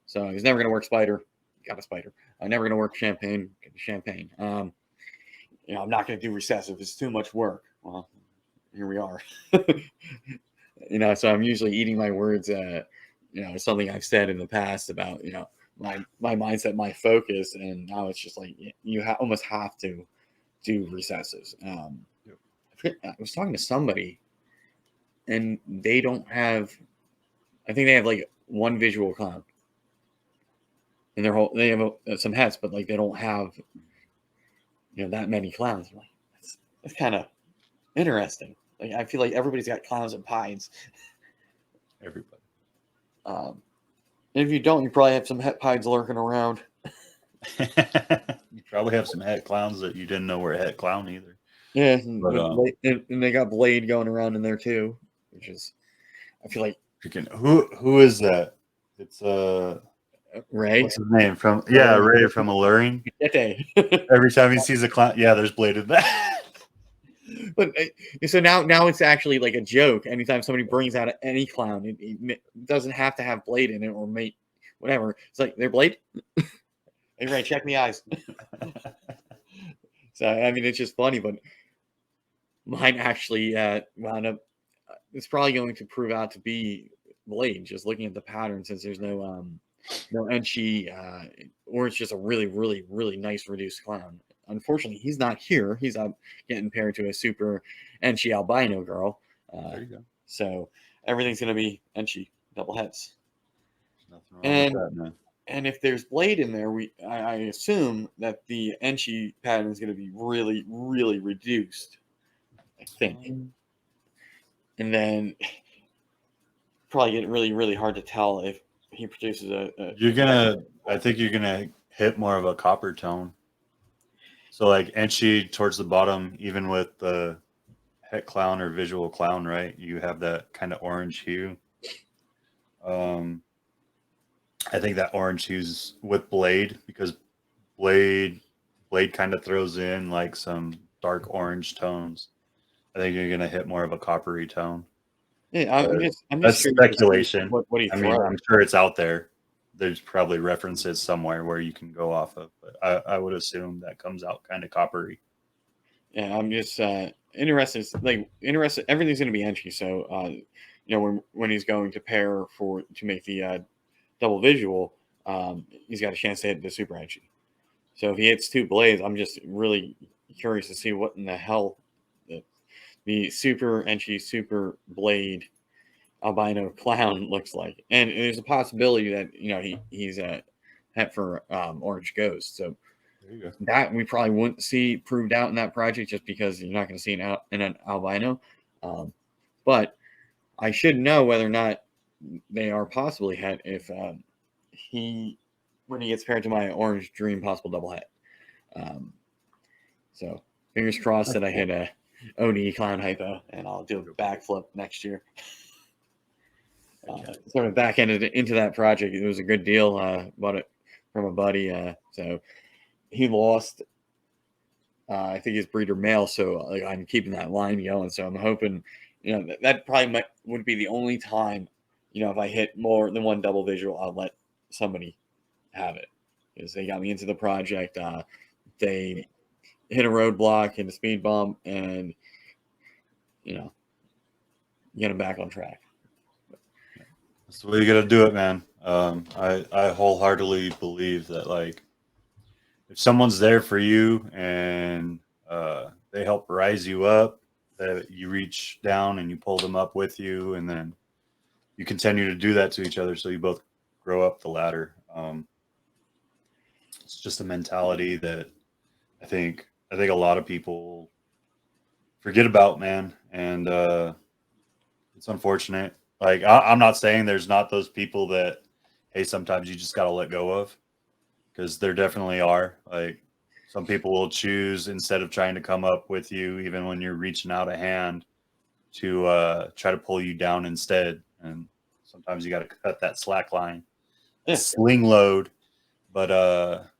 So I was never going to work spider, got a spider. I'm never going to work champagne, get a champagne. You know, I'm not going to do recessive. It's too much work. Well, here we are. You know, so I'm usually eating my words. You know, something I've said in the past about, you know, my mindset, my focus, and now it's just like you almost have to do recessives. I was talking to somebody, and they don't have. I think they have like one visual clown, and they have some hets, but like they don't have, you know, that many clowns. I'm like, that's kind of interesting. Like I feel like everybody's got clowns and pies. Everybody. And if you don't, you probably have some het pies lurking around. You probably have some het clowns that you didn't know were a het clown either. Yeah, and they got Blade going around in there too, which is, I feel like. Who is that? It's Ray. What's his name from? Yeah, Ray from Alluring. Every time he sees a clown, yeah, there's Blade in that. But so now it's actually like a joke. Anytime somebody brings out any clown, it doesn't have to have Blade in it or mate, whatever. It's like, they're Blade. Hey Ray, check me eyes. So I mean, it's just funny, but mine actually wound up. It's probably going to prove out to be Blade. Just looking at the pattern, since there's no Enchi, or it's just a really, really, really nice reduced clown. Unfortunately, he's not here. He's out getting paired to a super Enchi albino girl. There you go. So everything's going to be Enchi double heads. Nothing wrong with that, man. And if there's Blade in there, I assume that the Enchi pattern is going to be really, really reduced, I think. And then probably get really, really hard to tell if he produces I think you're gonna hit more of a copper tone. So like Enchi towards the bottom, even with the het clown or visual clown, right? You have that kind of orange hue. I think that orange hue's with Blade, because Blade kind of throws in like some dark orange tones. I think you're gonna hit more of a coppery tone. Yeah, I'm just speculation. What he I mean, I'm sure it's out there. There's probably references somewhere where you can go off of, but I would assume that comes out kind of coppery. Yeah, I'm just interested. Interested. Everything's going to be Enchi, so you know, when he's going to pair to make the double visual, he's got a chance to hit the super Enchi. So if he hits two Blades, I'm just really curious to see what in the hell the super Enchi super Blade albino clown looks like. And there's a possibility that, you know, he's a het for Orange Ghost. So there you go. That we probably wouldn't see proved out in that project, just because you're not going to see an albino. But I should know whether or not they are possibly het if when he gets paired to my Orange Dream possible double het. So fingers crossed that I hit a Oni clown hypo, and I'll do a backflip next year. Sort of back ended into that project. It was a good deal. Bought it from a buddy. So he lost, I think, his breeder male. So like, I'm keeping that line going. So I'm hoping, you know, that probably would be the only time, you know, if I hit more than one double visual, I'll let somebody have it, because they got me into the project. They hit a roadblock and a speed bump, and, you know, get them back on track. That's the way you got to do it, man. I wholeheartedly believe that, like, if someone's there for you and they help rise you up, that you reach down and you pull them up with you, and then you continue to do that to each other, so you both grow up the ladder. It's just a mentality that I think a lot of people forget about, man, and it's unfortunate. Like I'm not saying there's not those people that, hey, sometimes you just got to let go of, because there definitely are. Like some people will choose, instead of trying to come up with you, even when you're reaching out a hand, to try to pull you down instead. And sometimes you got to cut that slack line, that sling load. But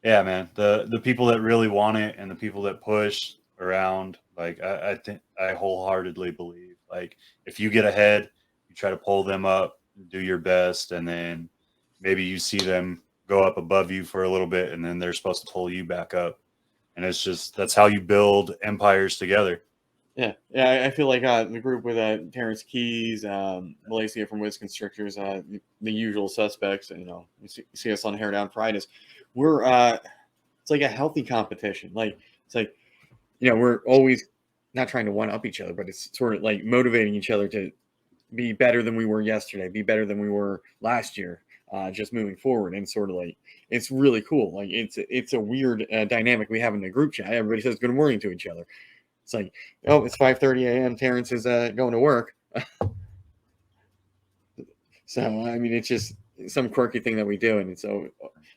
yeah, man, the people that really want it and the people that push around, like I think I wholeheartedly believe, like if you get ahead, you try to pull them up, do your best, and then maybe you see them go up above you for a little bit, and then they're supposed to pull you back up. And it's just, that's how you build empires together. Yeah, I feel like the group with Terrence Keys, Malaysia from Wiz Constrictors, the usual suspects. You know, you see us on Hair Down Fridays. We're it's like a healthy competition. Like it's like, you know, we're always not trying to one up each other, but it's sort of like motivating each other to be better than we were yesterday, be better than we were last year, just moving forward. And sort of like, it's really cool. Like it's a weird dynamic we have in the group chat. Everybody says good morning to each other. It's like, oh, it's 5:30 a.m. Terrence is going to work. So I mean, it's just some quirky thing that we do, and so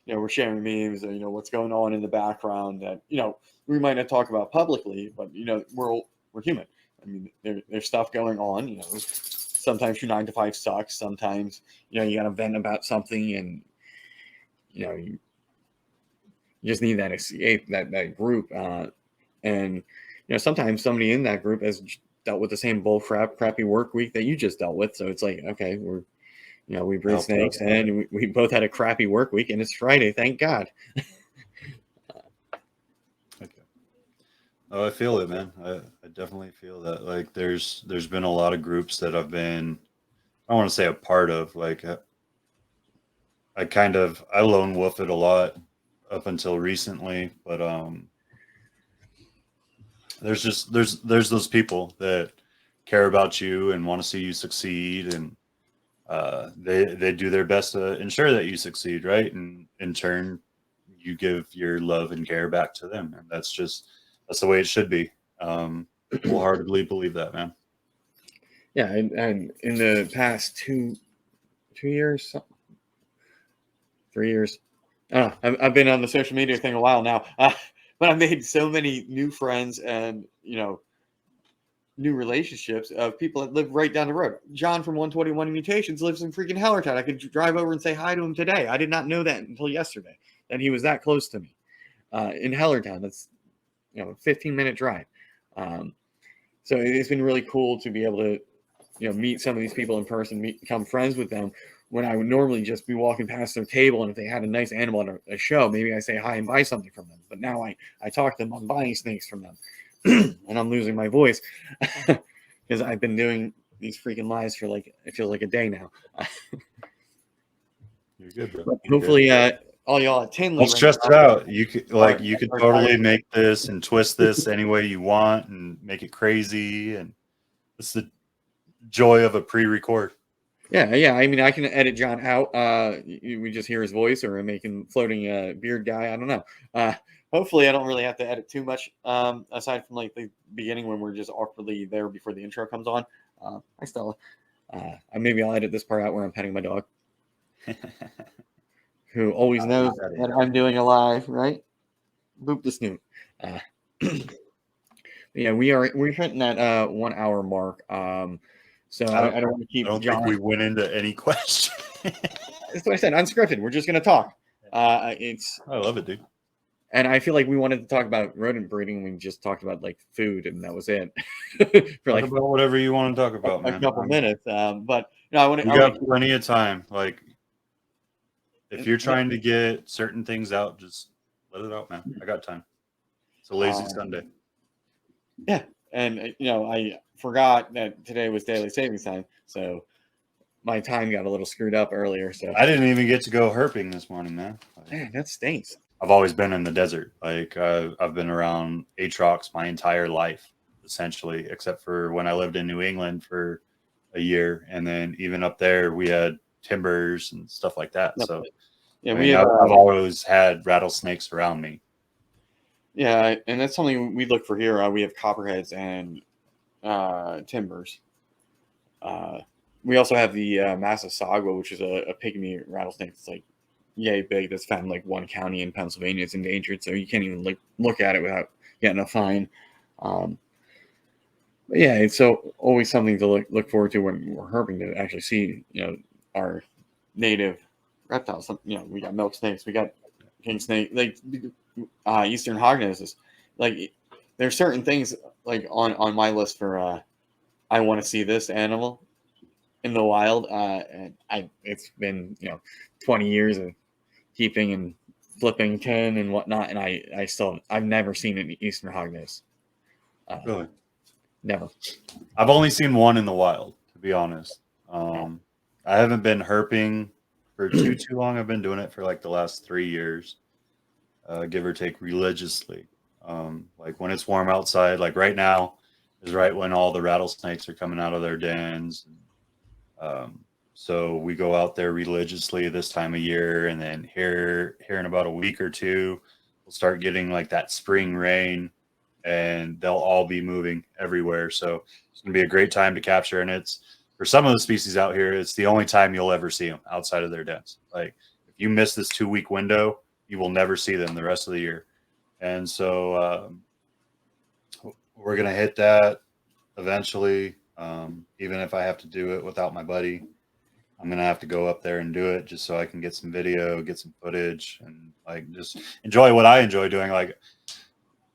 you know, we're sharing memes, and you know what's going on in the background that you know we might not talk about publicly, but you know we're human. I mean, there's stuff going on. You know, sometimes your 9 to 5 sucks. Sometimes you know you got to vent about something, and you know you just need that escape, that group, and you know sometimes somebody in that group has dealt with the same crappy work week that you just dealt with. So it's like, okay, we're you know, we breed snakes, and we both had a crappy work week, and it's Friday, thank God. Okay. Oh, I feel it, man. I definitely feel that. Like there's been a lot of groups that I've been, I don't want to say a part of, like I lone wolf it a lot up until recently, but there's those people that care about you and want to see you succeed, and they do their best to ensure that you succeed, right? And in turn, you give your love and care back to them, and that's the way it should be. Wholeheartedly believe that, man. Yeah, and in the past 2 years, 3 years, I've been on the social media thing a while now, but I've made so many new friends and you know new relationships of people that live right down the road. John from 121 Mutations lives in freaking Hellertown. I could drive over and say hi to him today. I did not know that until yesterday, that he was that close to me in Hellertown. That's you know, a 15-minute drive. So it's been really cool to be able to, you know, meet some of these people in person, become friends with them. When I would normally just be walking past their table, and if they had a nice animal at a show, maybe I say hi and buy something from them. But now I talk to them, I'm buying snakes from them, and I'm losing my voice because I've been doing these freaking lives for like, it feels like a day now. You're good, bro. But hopefully, all y'all at Tinley. Don't stress it out. You could totally make this and twist this any way you want and make it crazy, and it's the joy of a pre-record. Yeah. I mean, I can edit John out. We just hear his voice, or make him floating beard guy. I don't know. Hopefully, I don't really have to edit too much. Aside from like the beginning when we're just awkwardly there before the intro comes on. I still, maybe I'll edit this part out where I'm petting my dog, who always knows that I'm doing a live, right? Boop the snoot. Yeah, we're hitting that 1 hour mark. So I don't want to keep. I don't think we went into any question. That's what I said. Unscripted. We're just gonna talk. I love it, dude. And I feel like we wanted to talk about rodent breeding. We just talked about like food, and that was it. For like about whatever you want to talk about, man. A couple minutes. But no, I want to. You got plenty of time. Like, if you're trying to get certain things out, just let it out, man. I got time. It's a lazy Sunday. Yeah, and you know, I forgot that today was daylight savings time, so my time got a little screwed up earlier. So I didn't even get to go herping this morning, man. Man, that stinks. I've always been in the desert. Like I've been around Atrox my entire life, essentially, except for when I lived in New England for a year, and then even up there we had timbers and stuff like that. So Yeah, I we mean, have. I've always had rattlesnakes around me. Yeah, and that's something we look for here. We have copperheads and timbers. We also have the Massasauga, which is a pygmy rattlesnake. It's like yay big. That's found in like one county in Pennsylvania. It's endangered, so you can't even look at it without getting a fine. But yeah, it's so always something to look forward to when we're herping, to actually see our native reptiles. We got milk snakes, we got king snake, like eastern hognoses. Like there's certain things like on my list for I want to see this animal in the wild. And it's been 20 years of keeping and flipping tin and whatnot, and I've never seen an eastern hognose. Really? Never. I've only seen one in the wild, to be honest. I haven't been herping for too long. I've been doing it for like the last 3 years, give or take, religiously. Like when it's warm outside, like right now is right when all the rattlesnakes are coming out of their dens. So we go out there religiously this time of year, and then here in about a week or two, we'll start getting like that spring rain, and they'll all be moving everywhere. So it's going to be a great time to capture. And it's, for some of the species out here, it's the only time you'll ever see them outside of their dens. Like if you miss this 2-week window, you will never see them the rest of the year. And so we're going to hit that eventually. Even if I have to do it without my buddy, I'm going to have to go up there and do it just so I can get some video, get some footage, and like just enjoy what I enjoy doing. Like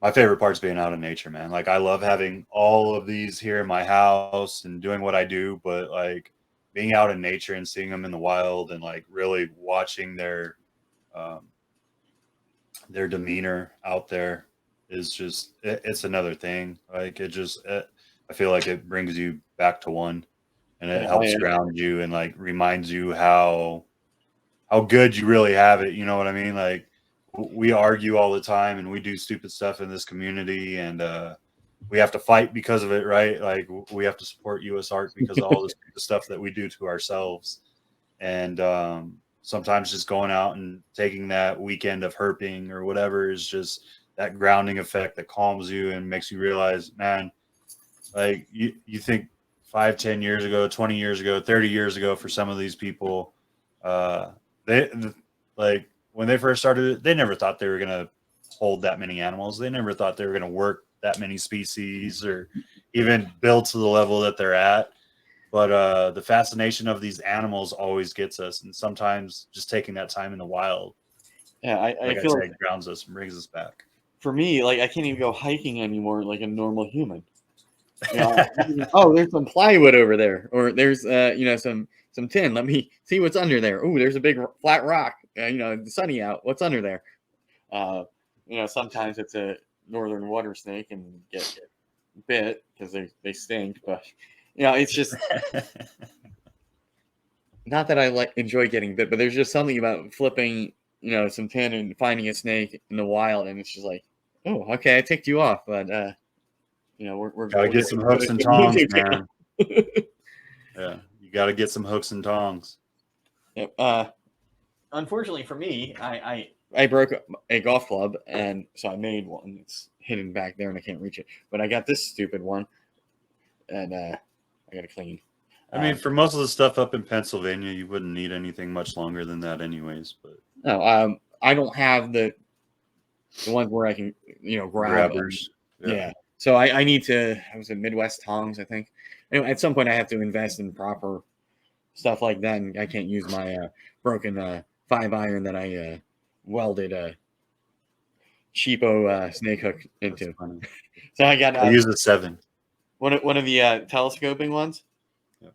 my favorite part's being out in nature, man. Like I love having all of these here in my house and doing what I do, but like being out in nature and seeing them in the wild and like really watching their demeanor out there is just it's another thing. Like I feel like it brings you back to one, and it helps ground you and like reminds you how good you really have it. You know what I mean? Like we argue all the time and we do stupid stuff in this community, and we have to fight because of it, right? Like we have to support US art because of all this stuff that we do to ourselves. And sometimes just going out and taking that weekend of herping or whatever is just that grounding effect that calms you and makes you realize, man, like you think 5, 10 years ago, 20 years ago, 30 years ago, for some of these people, they like when they first started, they never thought they were going to hold that many animals. They never thought they were going to work that many species or even build to the level that they're at. But the fascination of these animals always gets us. And sometimes just taking that time in the wild, Yeah, I feel like grounds us and brings us back. For me, like I can't even go hiking anymore like a normal human. Oh, there's some plywood over there, or there's some tin. Let me see what's under there. Oh, there's a big flat rock. The sunny out. What's under there? Sometimes it's a northern water snake and get bit because they stink. But it's just not that I enjoy getting bit, but there's just something about flipping some tin and finding a snake in the wild, and it's just like, oh, okay, I ticked you off, but we're gotta get some hooks and tongs, man. Yeah, you gotta get some hooks and tongs. Yep. Unfortunately for me, I broke a golf club, and so I made one. It's hidden back there, and I can't reach it. But I got this stupid one, and I got to clean. I mean, for most of the stuff up in Pennsylvania, you wouldn't need anything much longer than that, anyways. But no, I don't have the ones where I can grab grabbers. Yeah. So I need to. I was in Midwest tongs, I think. Anyway, at some point, I have to invest in proper stuff like that, and I can't use my broken 5-iron that I welded a cheapo snake hook into. So I got. I use a 7. One of the telescoping ones.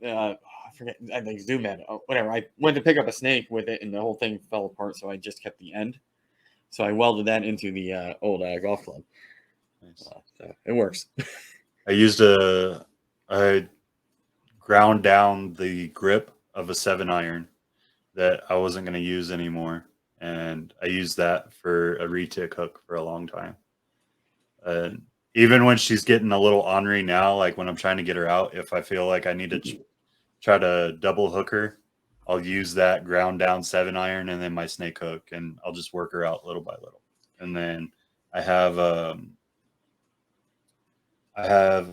I forget. I think Zoom in. Whatever. I went to pick up a snake with it, and the whole thing fell apart. So I just kept the end. So I welded that into the old golf club. Nice. So it works. I ground down the grip of a 7-iron that I wasn't going to use anymore. and I use that for a retic hook for a long time. And even when she's getting a little ornery now, like when I'm trying to get her out, if I feel like I need to try to double hook her, I'll use that ground down 7-iron and then my snake hook, and I'll just work her out little by little. And then I have a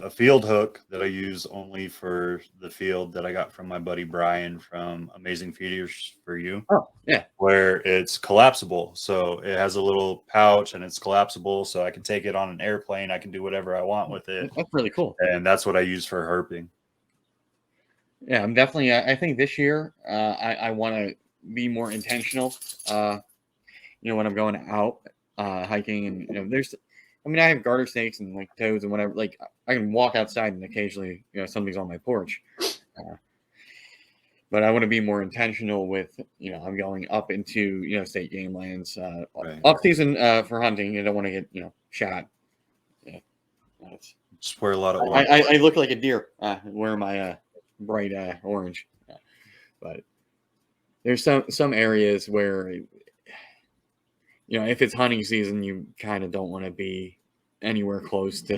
field hook that I use only for the field that I got from my buddy Brian from Amazing Feeders for You. Oh, yeah. Where it's collapsible. So it has a little pouch and it's collapsible. So I can take it on an airplane. I can do whatever I want with it. That's really cool. And that's what I use for herping. Yeah, I'm definitely. I think this year, I want to be more intentional. When I'm going out hiking, and I have garter snakes and like toads and whatever. Like I can walk outside and occasionally, something's on my porch. But I want to be more intentional with, I'm going up into, state game lands, Right. off season for hunting. You don't want to get, shot. Yeah, just wear a lot of orange. I look like a deer. Wear my bright orange. But there's some areas where, if it's hunting season, you kind of don't want to be anywhere close to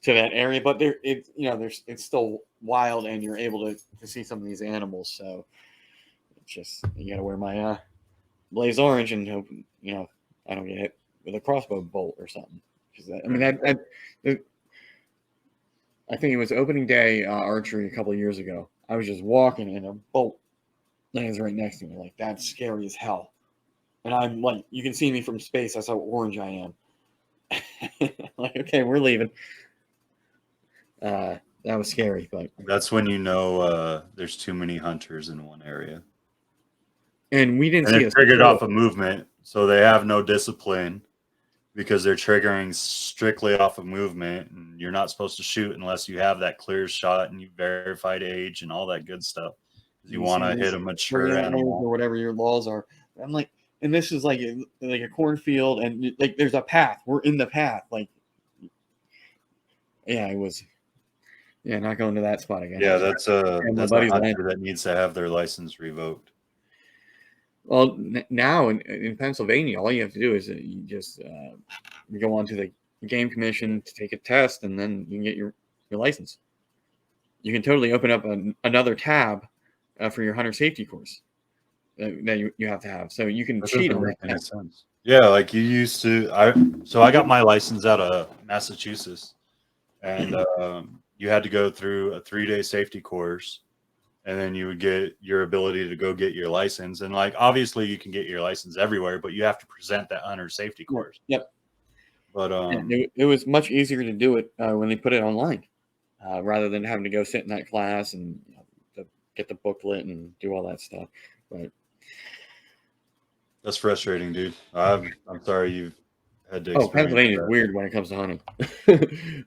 that area. But it's still wild, and you're able to see some of these animals. So it's just you got to wear my blaze orange and hope I don't get hit with a crossbow bolt or something. I think it was opening day archery a couple of years ago. I was just walking and a bolt lands right next to me. Like, that's scary as hell. And I'm like, you can see me from space. That's how orange I am. Like, okay, we're leaving. That was scary. But that's when there's too many hunters in one area. And we didn't see it triggered off a movement, so they have no discipline because they're triggering strictly off of movement, and you're not supposed to shoot unless you have that clear shot and you verified age and all that good stuff. You want to hit a mature animal or whatever your laws are. I'm like, and this is like a cornfield, and like there's a path. We're in the path. Like, yeah, it was. Yeah, not going to that spot again. Yeah, that's a hunter that needs to have their license revoked. Well, now in Pennsylvania, all you have to do is you just you go onto the game commission to take a test, and then you can get your license. You can totally open up another tab for your hunter safety course that you have to have, so you can cheat on that. Sense. Yeah, like you used to. I got my license out of Massachusetts, and you had to go through a 3-day safety course. And then you would get your ability to go get your license. And like, obviously you can get your license everywhere, but you have to present that hunter safety course. Yep. But it was much easier to do it when they put it online, rather than having to go sit in that class and get the booklet and do all that stuff. But that's frustrating, dude. I'm sorry you've had to. Pennsylvania is weird when it comes to hunting.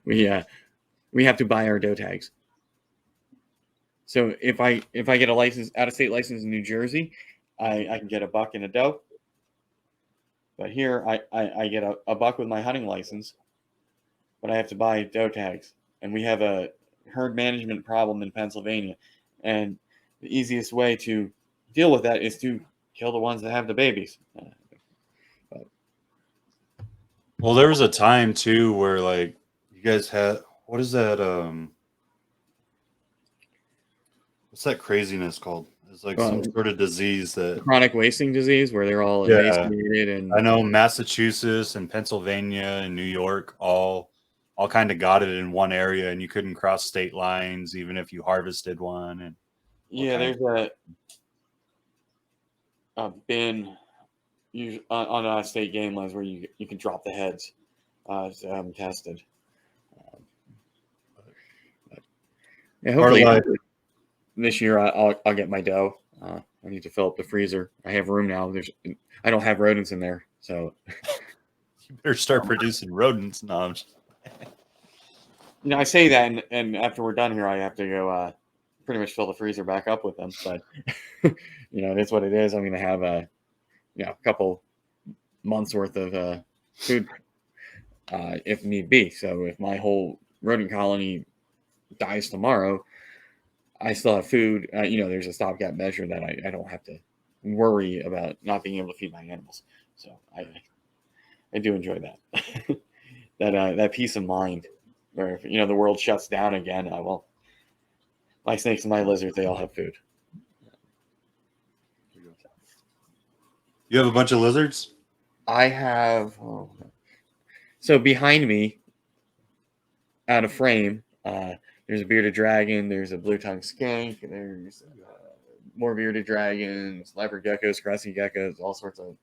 we have to buy our doe tags. So if I get a license, out-of-state license in New Jersey, I can get a buck and a doe. But here I get a buck with my hunting license, but I have to buy doe tags. And we have a herd management problem in Pennsylvania. And the easiest way to deal with that is to kill the ones that have the babies. Well, there was a time too where like you guys had, what is that? What's that craziness called? It's like some sort of disease that chronic wasting disease where they're all emaciated. And I know Massachusetts and Pennsylvania and New York all kind of got it in one area, and you couldn't cross state lines even if you harvested one. And there's a bin on state game lines where you can drop the heads. So I haven't tested. Hopefully. This year, I'll get my doe. I need to fill up the freezer. I have room now. I don't have rodents in there, so you better start producing rodents. No, I say that, and after we're done here, I have to go pretty much fill the freezer back up with them. But it is what it is. I'm going to have a couple months worth of food if need be. So if my whole rodent colony dies tomorrow, I still have food. There's a stopgap measure that I don't have to worry about not being able to feed my animals. So I do enjoy that. That peace of mind, where if, the world shuts down again, well, my snakes and my lizards, they all have food. You have a bunch of lizards? I have so behind me, out of frame, there's a bearded dragon, there's a blue-tongued skink, there's more bearded dragons, leopard geckos, crescent geckos, all sorts of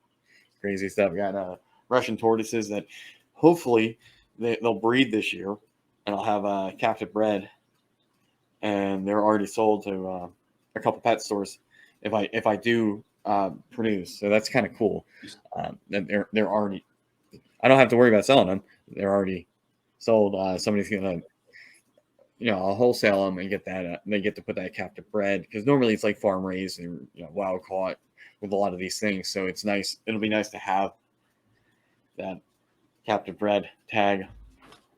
crazy stuff. Got Russian tortoises that hopefully they'll breed this year, and I'll have captive bred, and they're already sold to a couple pet stores if I do produce. So that's kind of cool. That they're already. I don't have to worry about selling them. They're already sold. Somebody's gonna, I'll wholesale them and get that. They get to put that captive bred, because normally it's like farm raised and wild caught with a lot of these things. So it's nice. It'll be nice to have that captive bred tag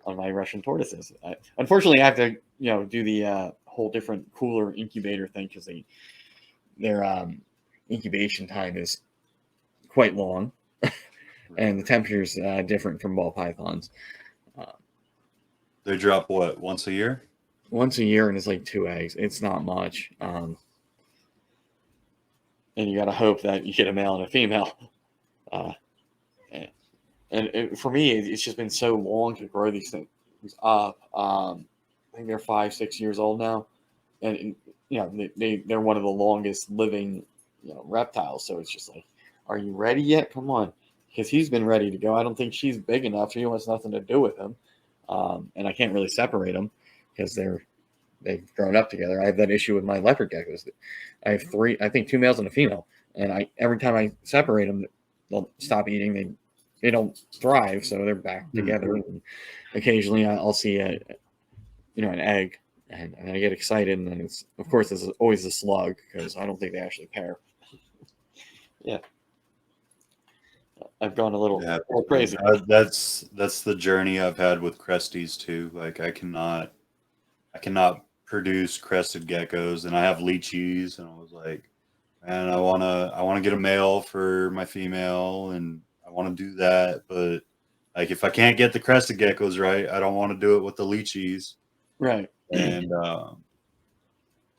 on my Russian tortoises. Unfortunately, I have to do the whole different cooler incubator thing, because their incubation time is quite long, and the temperature is different from ball pythons. They drop what, once a year? Once a year, and it's like 2 eggs. It's not much, and you got to hope that you get a male and a female. And for me, it's just been so long to grow these things up. I think they're 5-6 years old now, and they're one of the longest living reptiles. So it's just like, are you ready yet? Come on, because he's been ready to go. I don't think she's big enough. She wants nothing to do with him, and I can't really separate them because they've grown up together. I have that issue with my leopard geckos. I have 3, I think 2 males and a female, and every time I separate them, they'll stop eating. They don't thrive, so they're back together. And occasionally, I'll see an egg, and I get excited, and then it's, of course, this is always a slug, because I don't think they actually pair. Yeah, I've gone a little crazy. That's the journey I've had with cresties too. Like I cannot produce crested geckos, and I have leechies, and I was like, man, I wanna get a male for my female, and I want to do that, but like if I can't get the crested geckos right, I don't want to do it with the leechies. Right. And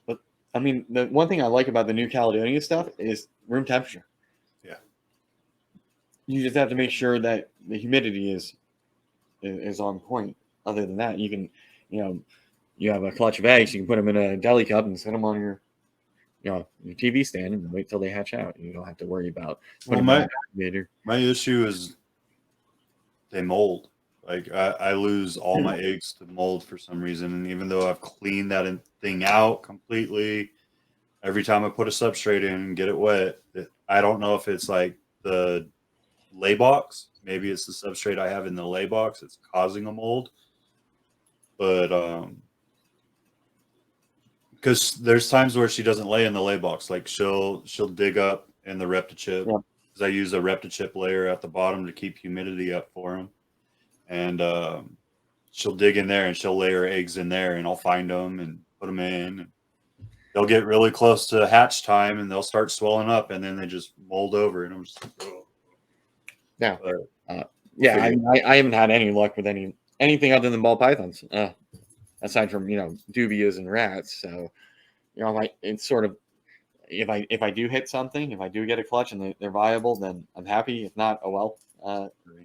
but I mean, the one thing I like about the New Caledonia stuff is room temperature. Yeah. You just have to make sure that the humidity is on point. Other than that, you can, you have a clutch of eggs, you can put them in a deli cup and set them on your TV stand and wait till they hatch out. You don't have to worry about putting them in the incubator. My issue is they mold. Like I lose all my eggs to mold for some reason, and even though I've cleaned that thing out completely, every time I put a substrate in and get it wet, I don't know if it's like the lay box. Maybe it's the substrate I have in the lay box that's causing a mold. But because there's times where she doesn't lay in the lay box, like she'll dig up in the reptichip, because I use a reptichip layer at the bottom to keep humidity up for them, and she'll dig in there and she'll lay her eggs in there, and I'll find them and put them in. And they'll get really close to hatch time, and they'll start swelling up, and then they just mold over, and I'm just like, oh. Yeah, I haven't had any luck with anything other than ball pythons. Aside from dubias and rats. So it's sort of, if I do hit something, if I do get a clutch and they're viable, then I'm happy. If not, oh well.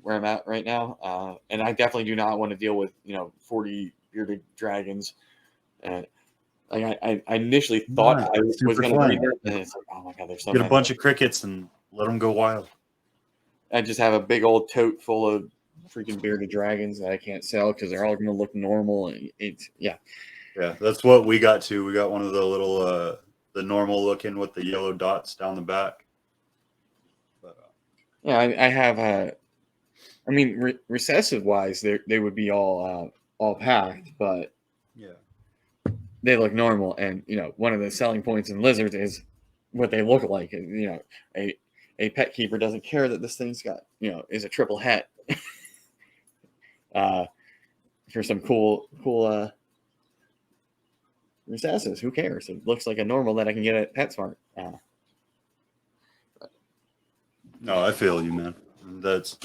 Where I'm at right now, and I definitely do not want to deal with 40 bearded dragons. I initially thought I was going to breed them, and it's like, oh my god, there's so get many. A bunch of crickets and let them go wild. I just have a big old tote full of freaking bearded dragons that I can't sell because they're all going to look normal. Yeah, that's what we got too. We got one of the little the normal looking with the yellow dots down the back. But, yeah, I have I mean, recessive wise, they would be all packed, but yeah, they look normal. And one of the selling points in lizards is what they look like. A pet keeper doesn't care that this thing's got is a triple het. For some cool recessives, who cares? It looks like a normal that I can get at PetSmart. No, I feel you, man. That's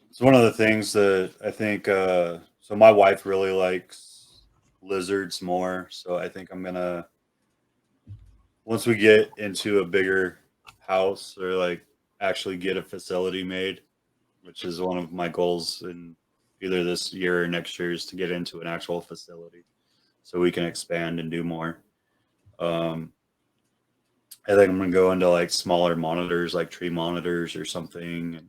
it's one of the things that I think. So my wife really likes lizards more, so I think I'm gonna once we get into a bigger house or like actually get a facility made, which is one of my goals in either this year or next year is to get into an actual facility so we can expand and do more. Um, I think I'm gonna go into like smaller monitors, like tree monitors or something, and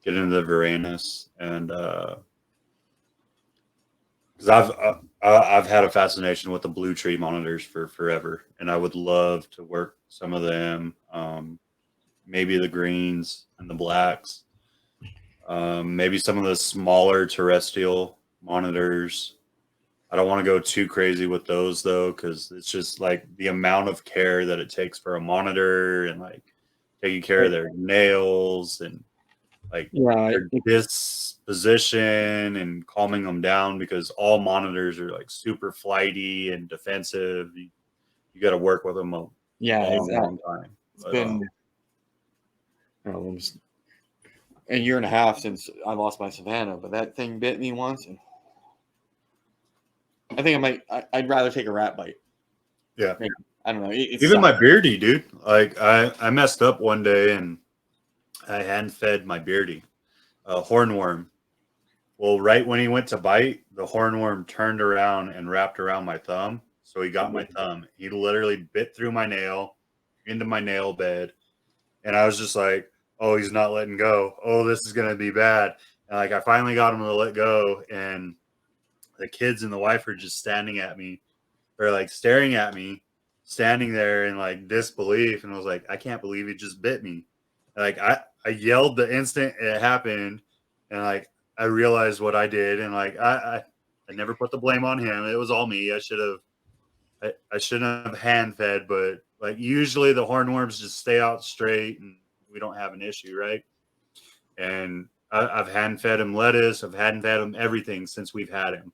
get into the Varanus. And because I've had a fascination with the blue tree monitors for forever, and I would love to work some of them. Maybe the greens and the blacks. Maybe some of the smaller terrestrial monitors. I don't want to go too crazy with those though, because it's just like the amount of care that it takes for a monitor and like taking care of their nails and like Yeah, their disposition and calming them down because all monitors are like super flighty and defensive. You got to work with them a long time. It's been almost a year and a half since I lost my Savannah, but that thing bit me once, and I think I'd rather take a rat bite. Yeah. Maybe. I don't know. Even my beardy, dude. Like I messed up one day and I hand fed my beardy a hornworm. Well, right when he went to bite, the hornworm turned around and wrapped around my thumb. So he got my thumb. He literally bit through my nail into my nail bed. And I was just like, oh, he's not letting go. Oh, this is going to be bad. And like I finally got him to let go. And the kids and the wife are just standing at me or like staring at me, standing there in like disbelief. And I was like, I can't believe he just bit me. Like I yelled the instant it happened. And like I realized what I did. And like I never put the blame on him. It was all me. I shouldn't have hand fed, but like usually the hornworms just stay out straight and we don't have an issue, right? And I've hand fed him lettuce. I've hand fed him everything since we've had him.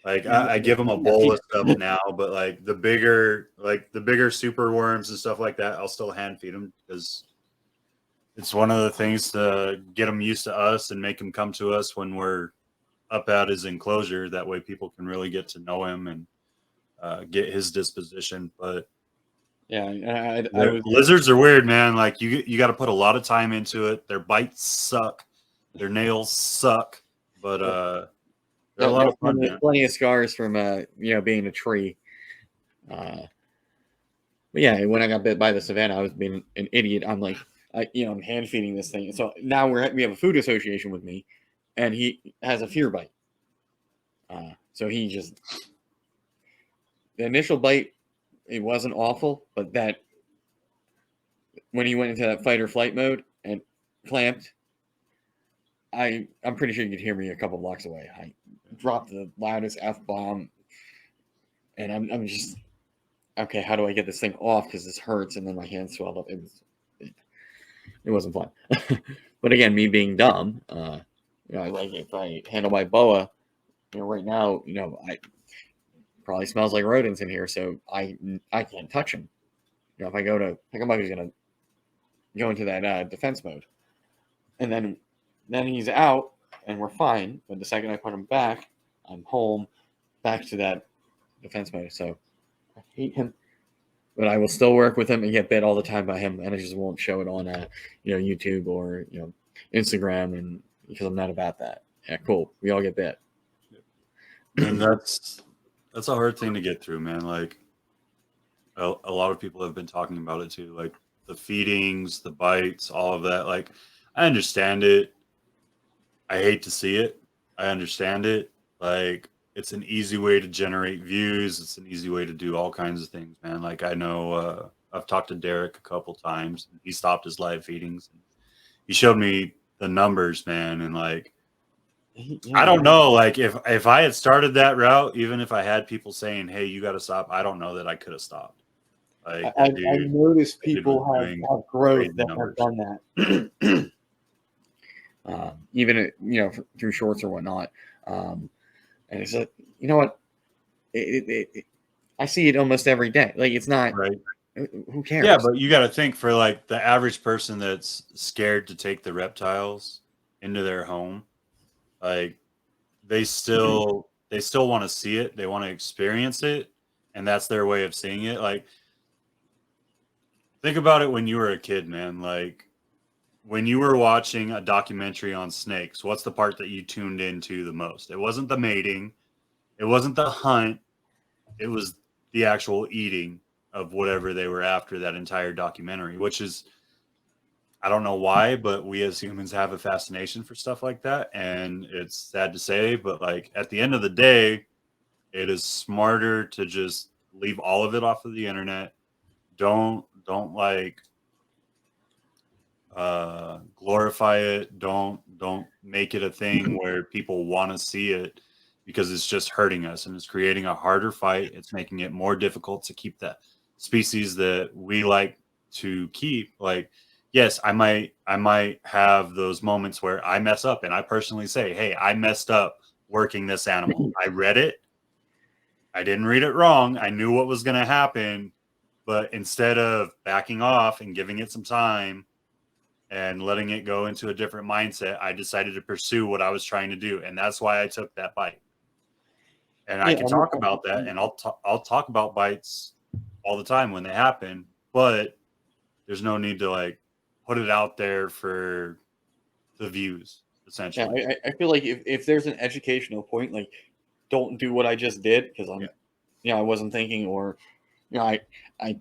Like I give him a bowl of stuff now, but like the bigger super worms and stuff like that, I'll still hand feed them because it's one of the things to get them used to us and make them come to us when we're up at his enclosure. That way people can really get to know him and get his disposition. But yeah, lizards are weird, man. Like you got to put a lot of time into it. Their bites suck. Their nails suck. But they're a lot of fun, man. Plenty of scars from being a tree. But yeah, when I got bit by the Savannah, I was being an idiot. I'm like, I'm hand feeding this thing. So now we have a food association with me, and he has a fear bite. So the initial bite, it wasn't awful, but that when he went into that fight or flight mode and clamped, I'm pretty sure you could hear me a couple blocks away. I dropped the loudest F-bomb, and I'm just, okay, how do I get this thing off? Because this hurts, and then my hand swelled up. It wasn't fun. But again, me being dumb, like if I handle my boa, right now, I probably smells like rodents in here, so I can't touch him. If I go to pick him up, he's gonna go into that defense mode, and then he's out, and we're fine. But the second I put him back, I'm home, back to that defense mode. So I hate him, but I will still work with him and get bit all the time by him, and I just won't show it on YouTube or Instagram, and because I'm not about that. Yeah, cool. We all get bit. And that's a hard thing to get through, man. Like a lot of people have been talking about it too, like the feedings, the bites, all of that. Like I understand it. I hate to see it. I understand it. Like it's an easy way to generate views. It's an easy way to do all kinds of things, man. Like I know I've talked to Derek a couple times. He stopped his live feedings. He showed me the numbers, man, and like I don't know. Like if I had started that route, even if I had people saying, "Hey, you got to stop," I don't know that I could have stopped. Like I've noticed people have growth that have done that, even through shorts or whatnot. And it's like, you know what? I see it almost every day. Like it's not right. Who cares? Yeah, but you got to think for like the average person that's scared to take the reptiles into their home, like they still want to see it, they want to experience it, and that's their way of seeing it. Like think about it when you were a kid, man. Like when you were watching a documentary on snakes, what's the part that you tuned into the most? It wasn't the mating, it wasn't the hunt, it was the actual eating of whatever they were after that entire documentary, which is, I don't know why, but we as humans have a fascination for stuff like that. And it's sad to say, but like at the end of the day, it is smarter to just leave all of it off of the internet. Don't like glorify it. Don't make it a thing where people want to see it, because it's just hurting us and it's creating a harder fight. It's making it more difficult to keep that species that we like to keep. Like, yes, I might have those moments where I mess up and I personally say, hey, I messed up working this animal. I read it. I didn't read it wrong. I knew what was going to happen. But instead of backing off and giving it some time and letting it go into a different mindset, I decided to pursue what I was trying to do. And that's why I took that bite. And I can talk about that, and I'll talk about bites all the time when they happen, but there's no need to like put it out there for the views, essentially. Yeah, I feel like if there's an educational point, like don't do what I just did because I wasn't thinking, or I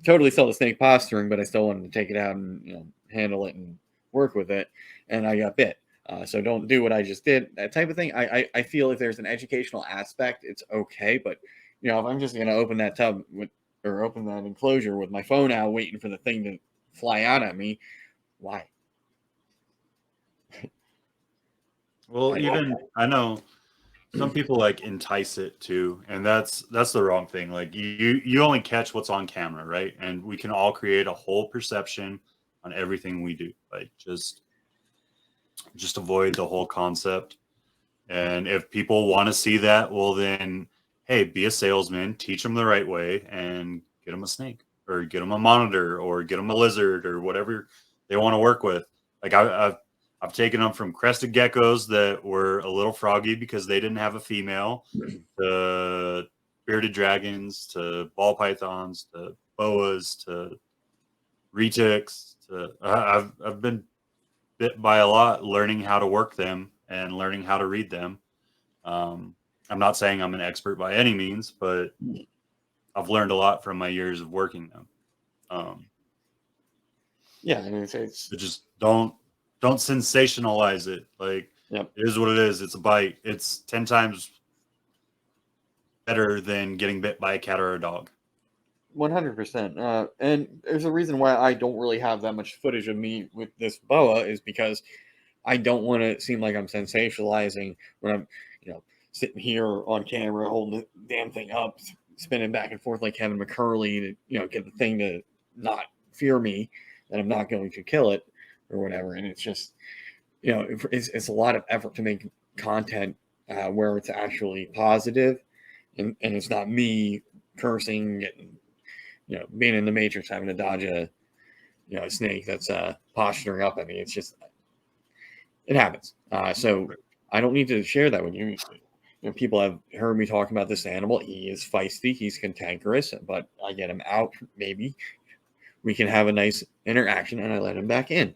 totally saw the snake posturing, but I still wanted to take it out and handle it and work with it, and I got bit. So don't do what I just did. That type of thing. I feel if there's an educational aspect, it's okay. But if I'm just gonna open that tub or open that enclosure with my phone out, waiting for the thing to fly out at me, why? Well, I know some people like entice it too, and that's the wrong thing. Like you only catch what's on camera, right? And we can all create a whole perception on everything we do. Like just avoid the whole concept. And if people want to see that, well then, hey, be a salesman, teach them the right way, and get them a snake, or get them a monitor, or get them a lizard, or whatever they want to work with. Like I've taken them from crested geckos that were a little froggy because they didn't have a female, to bearded dragons, to ball pythons, to boas, to retics. I've been bit by a lot, learning how to work them and learning how to read them. I'm not saying I'm an expert by any means, but I've learned a lot from my years of working them. Yeah, I mean, it's just don't sensationalize it. Like, yep. It is what it is. It's a bite. It's 10 times better than getting bit by a cat or a dog. 100%. And there's a reason why I don't really have that much footage of me with this boa, is because I don't want to seem like I'm sensationalizing when I'm, sitting here on camera holding the damn thing up, spinning back and forth like Kevin McCurley to, get the thing to not fear me, that I'm not going to kill it or whatever. And it's just, it's a lot of effort to make content where it's actually positive, and it's not me cursing and being in the Matrix, having to dodge a snake that's posturing up at me. It's just, it happens. So I don't need to share that with you. People have heard me talk about this animal. He is feisty, he's cantankerous, but I get him out. Maybe we can have a nice interaction, and I let him back in.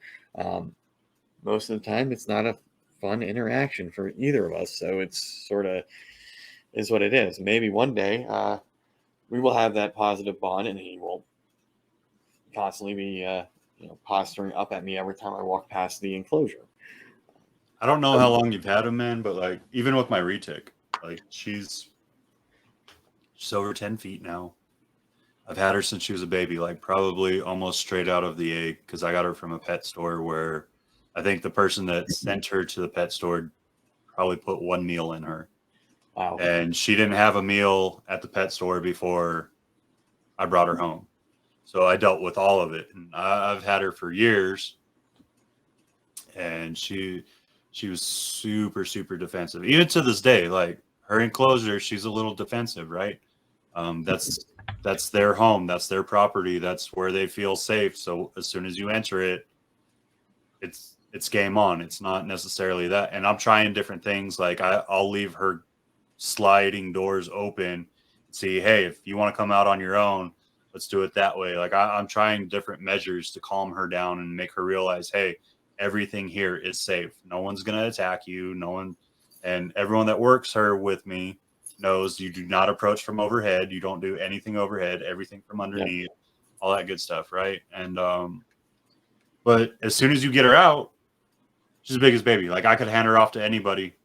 Most of the time, it's not a fun interaction for either of us. So it's sort of is what it is. Maybe one day we will have that positive bond, and he will constantly be posturing up at me every time I walk past the enclosure. I don't know how long you've had him, man, but like even with my retic, like she's over 10 feet now. I've had her since she was a baby, like probably almost straight out of the egg, because I got her from a pet store where I think the person that sent her to the pet store probably put one meal in her. Wow. And she didn't have a meal at the pet store before I brought her home. So I dealt with all of it. And I've had her for years. And she was super, super defensive. Even to this day, like her enclosure, she's a little defensive, right? That's that's their home, that's their property, that's where they feel safe. So as soon as you enter it, it's game on. It's not necessarily that. And I'm trying different things. Like I'll leave her sliding doors open. See, hey, if you want to come out on your own, let's do it that way. Like I'm trying different measures to calm her down and make her realize, hey, everything here is safe. No one's gonna attack you. No one, and everyone that works her with me knows you do not approach from overhead. You don't do anything overhead. Everything from underneath. All that good stuff, right? And but as soon as you get her out, she's the biggest baby. Like I could hand her off to anybody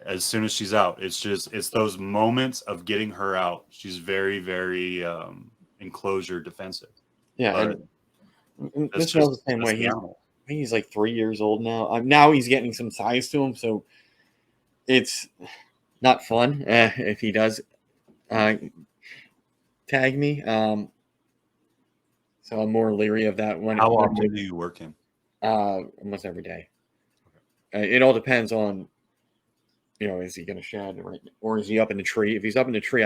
as soon as she's out. It's those moments of getting her out. She's very, very enclosure defensive. Yeah, But and this is the same way. I think he's like 3 years old now. Now he's getting some size to him, so it's not fun if he does tag me. So I'm more leery of that. How often do you work him? Almost every day. It all depends on, is he going to shed or is he up in the tree? If he's up in the tree,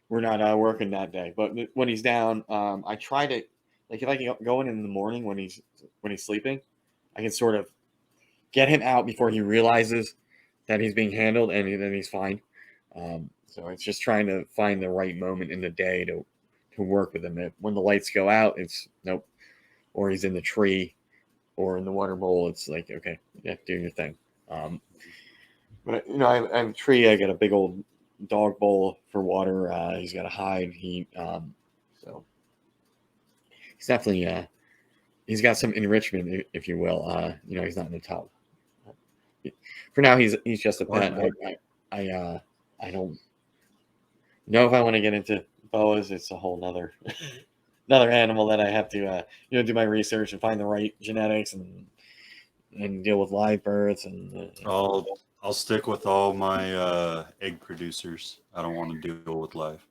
we're not working that day. But when he's down, I try to, like if I can go in the morning when he's sleeping, I can sort of get him out before he realizes that he's being handled, and then he's fine. So it's just trying to find the right moment in the day to work with him. When the lights go out, it's nope. Or he's in the tree or in the water bowl. It's like, okay, yeah, do your thing. But I have a tree. I got a big old dog bowl for water. He's got a hide. So he's definitely he's got some enrichment, if you will. He's not in the tub. For now, he's just a pet. I don't know if I want to get into boas. It's a whole nother another animal that I have to do my research and find the right genetics and deal with live births and. I'll stick with all my egg producers. I don't want to deal with live.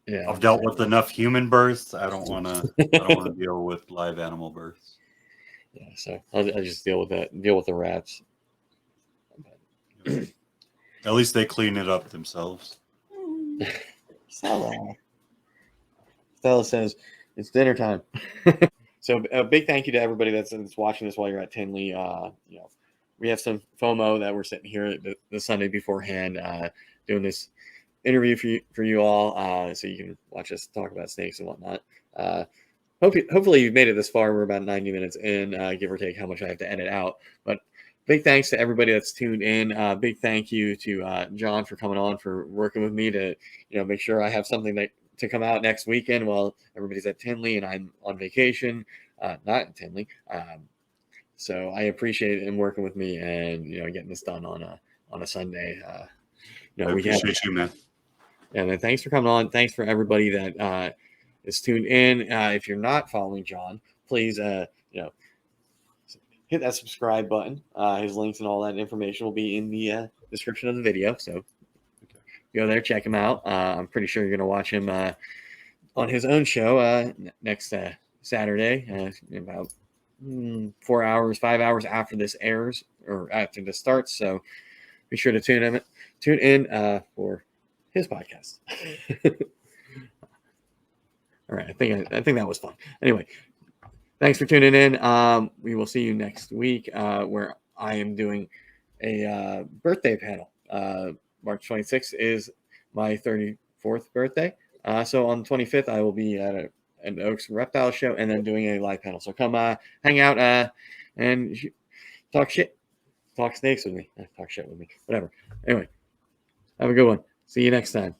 Yeah, I've dealt with enough human births. I don't want to deal with live animal births. Yeah, so I'll just deal with that. Deal with the rats. At least they clean it up themselves. Stella says it's dinner time. So a big thank you to everybody that's watching this while you're at Tinley. We have some FOMO that we're sitting here the Sunday beforehand doing this interview for you all, so you can watch us talk about snakes and whatnot. Hopefully you've made it this far. We're about 90 minutes in, give or take how much I have to edit out. But big thanks to everybody that's tuned in. Big thank you to Jon for coming on, for working with me to make sure I have something to come out next weekend while everybody's at Tinley and I'm on vacation, not in Tinley. So I appreciate him working with me and getting this done on a Sunday. I appreciate you, man. And thanks for coming on. Thanks for everybody that is tuned in. If you're not following Jon, please hit that subscribe button. His links and all that information will be in the description of the video. So go there, check him out. I'm pretty sure you're gonna watch him on his own show next Saturday, about 4 hours, 5 hours after this airs or after this starts. So be sure to tune in for his podcast. All right, I think that was fun. Anyway, thanks for tuning in. We will see you next week, where I am doing a birthday panel. March 26th is my 34th birthday. So on the 25th, I will be at an Oaks Reptile show and then doing a live panel. So come hang out and talk shit. Talk snakes with me. Talk shit with me. Whatever. Anyway, have a good one. See you next time.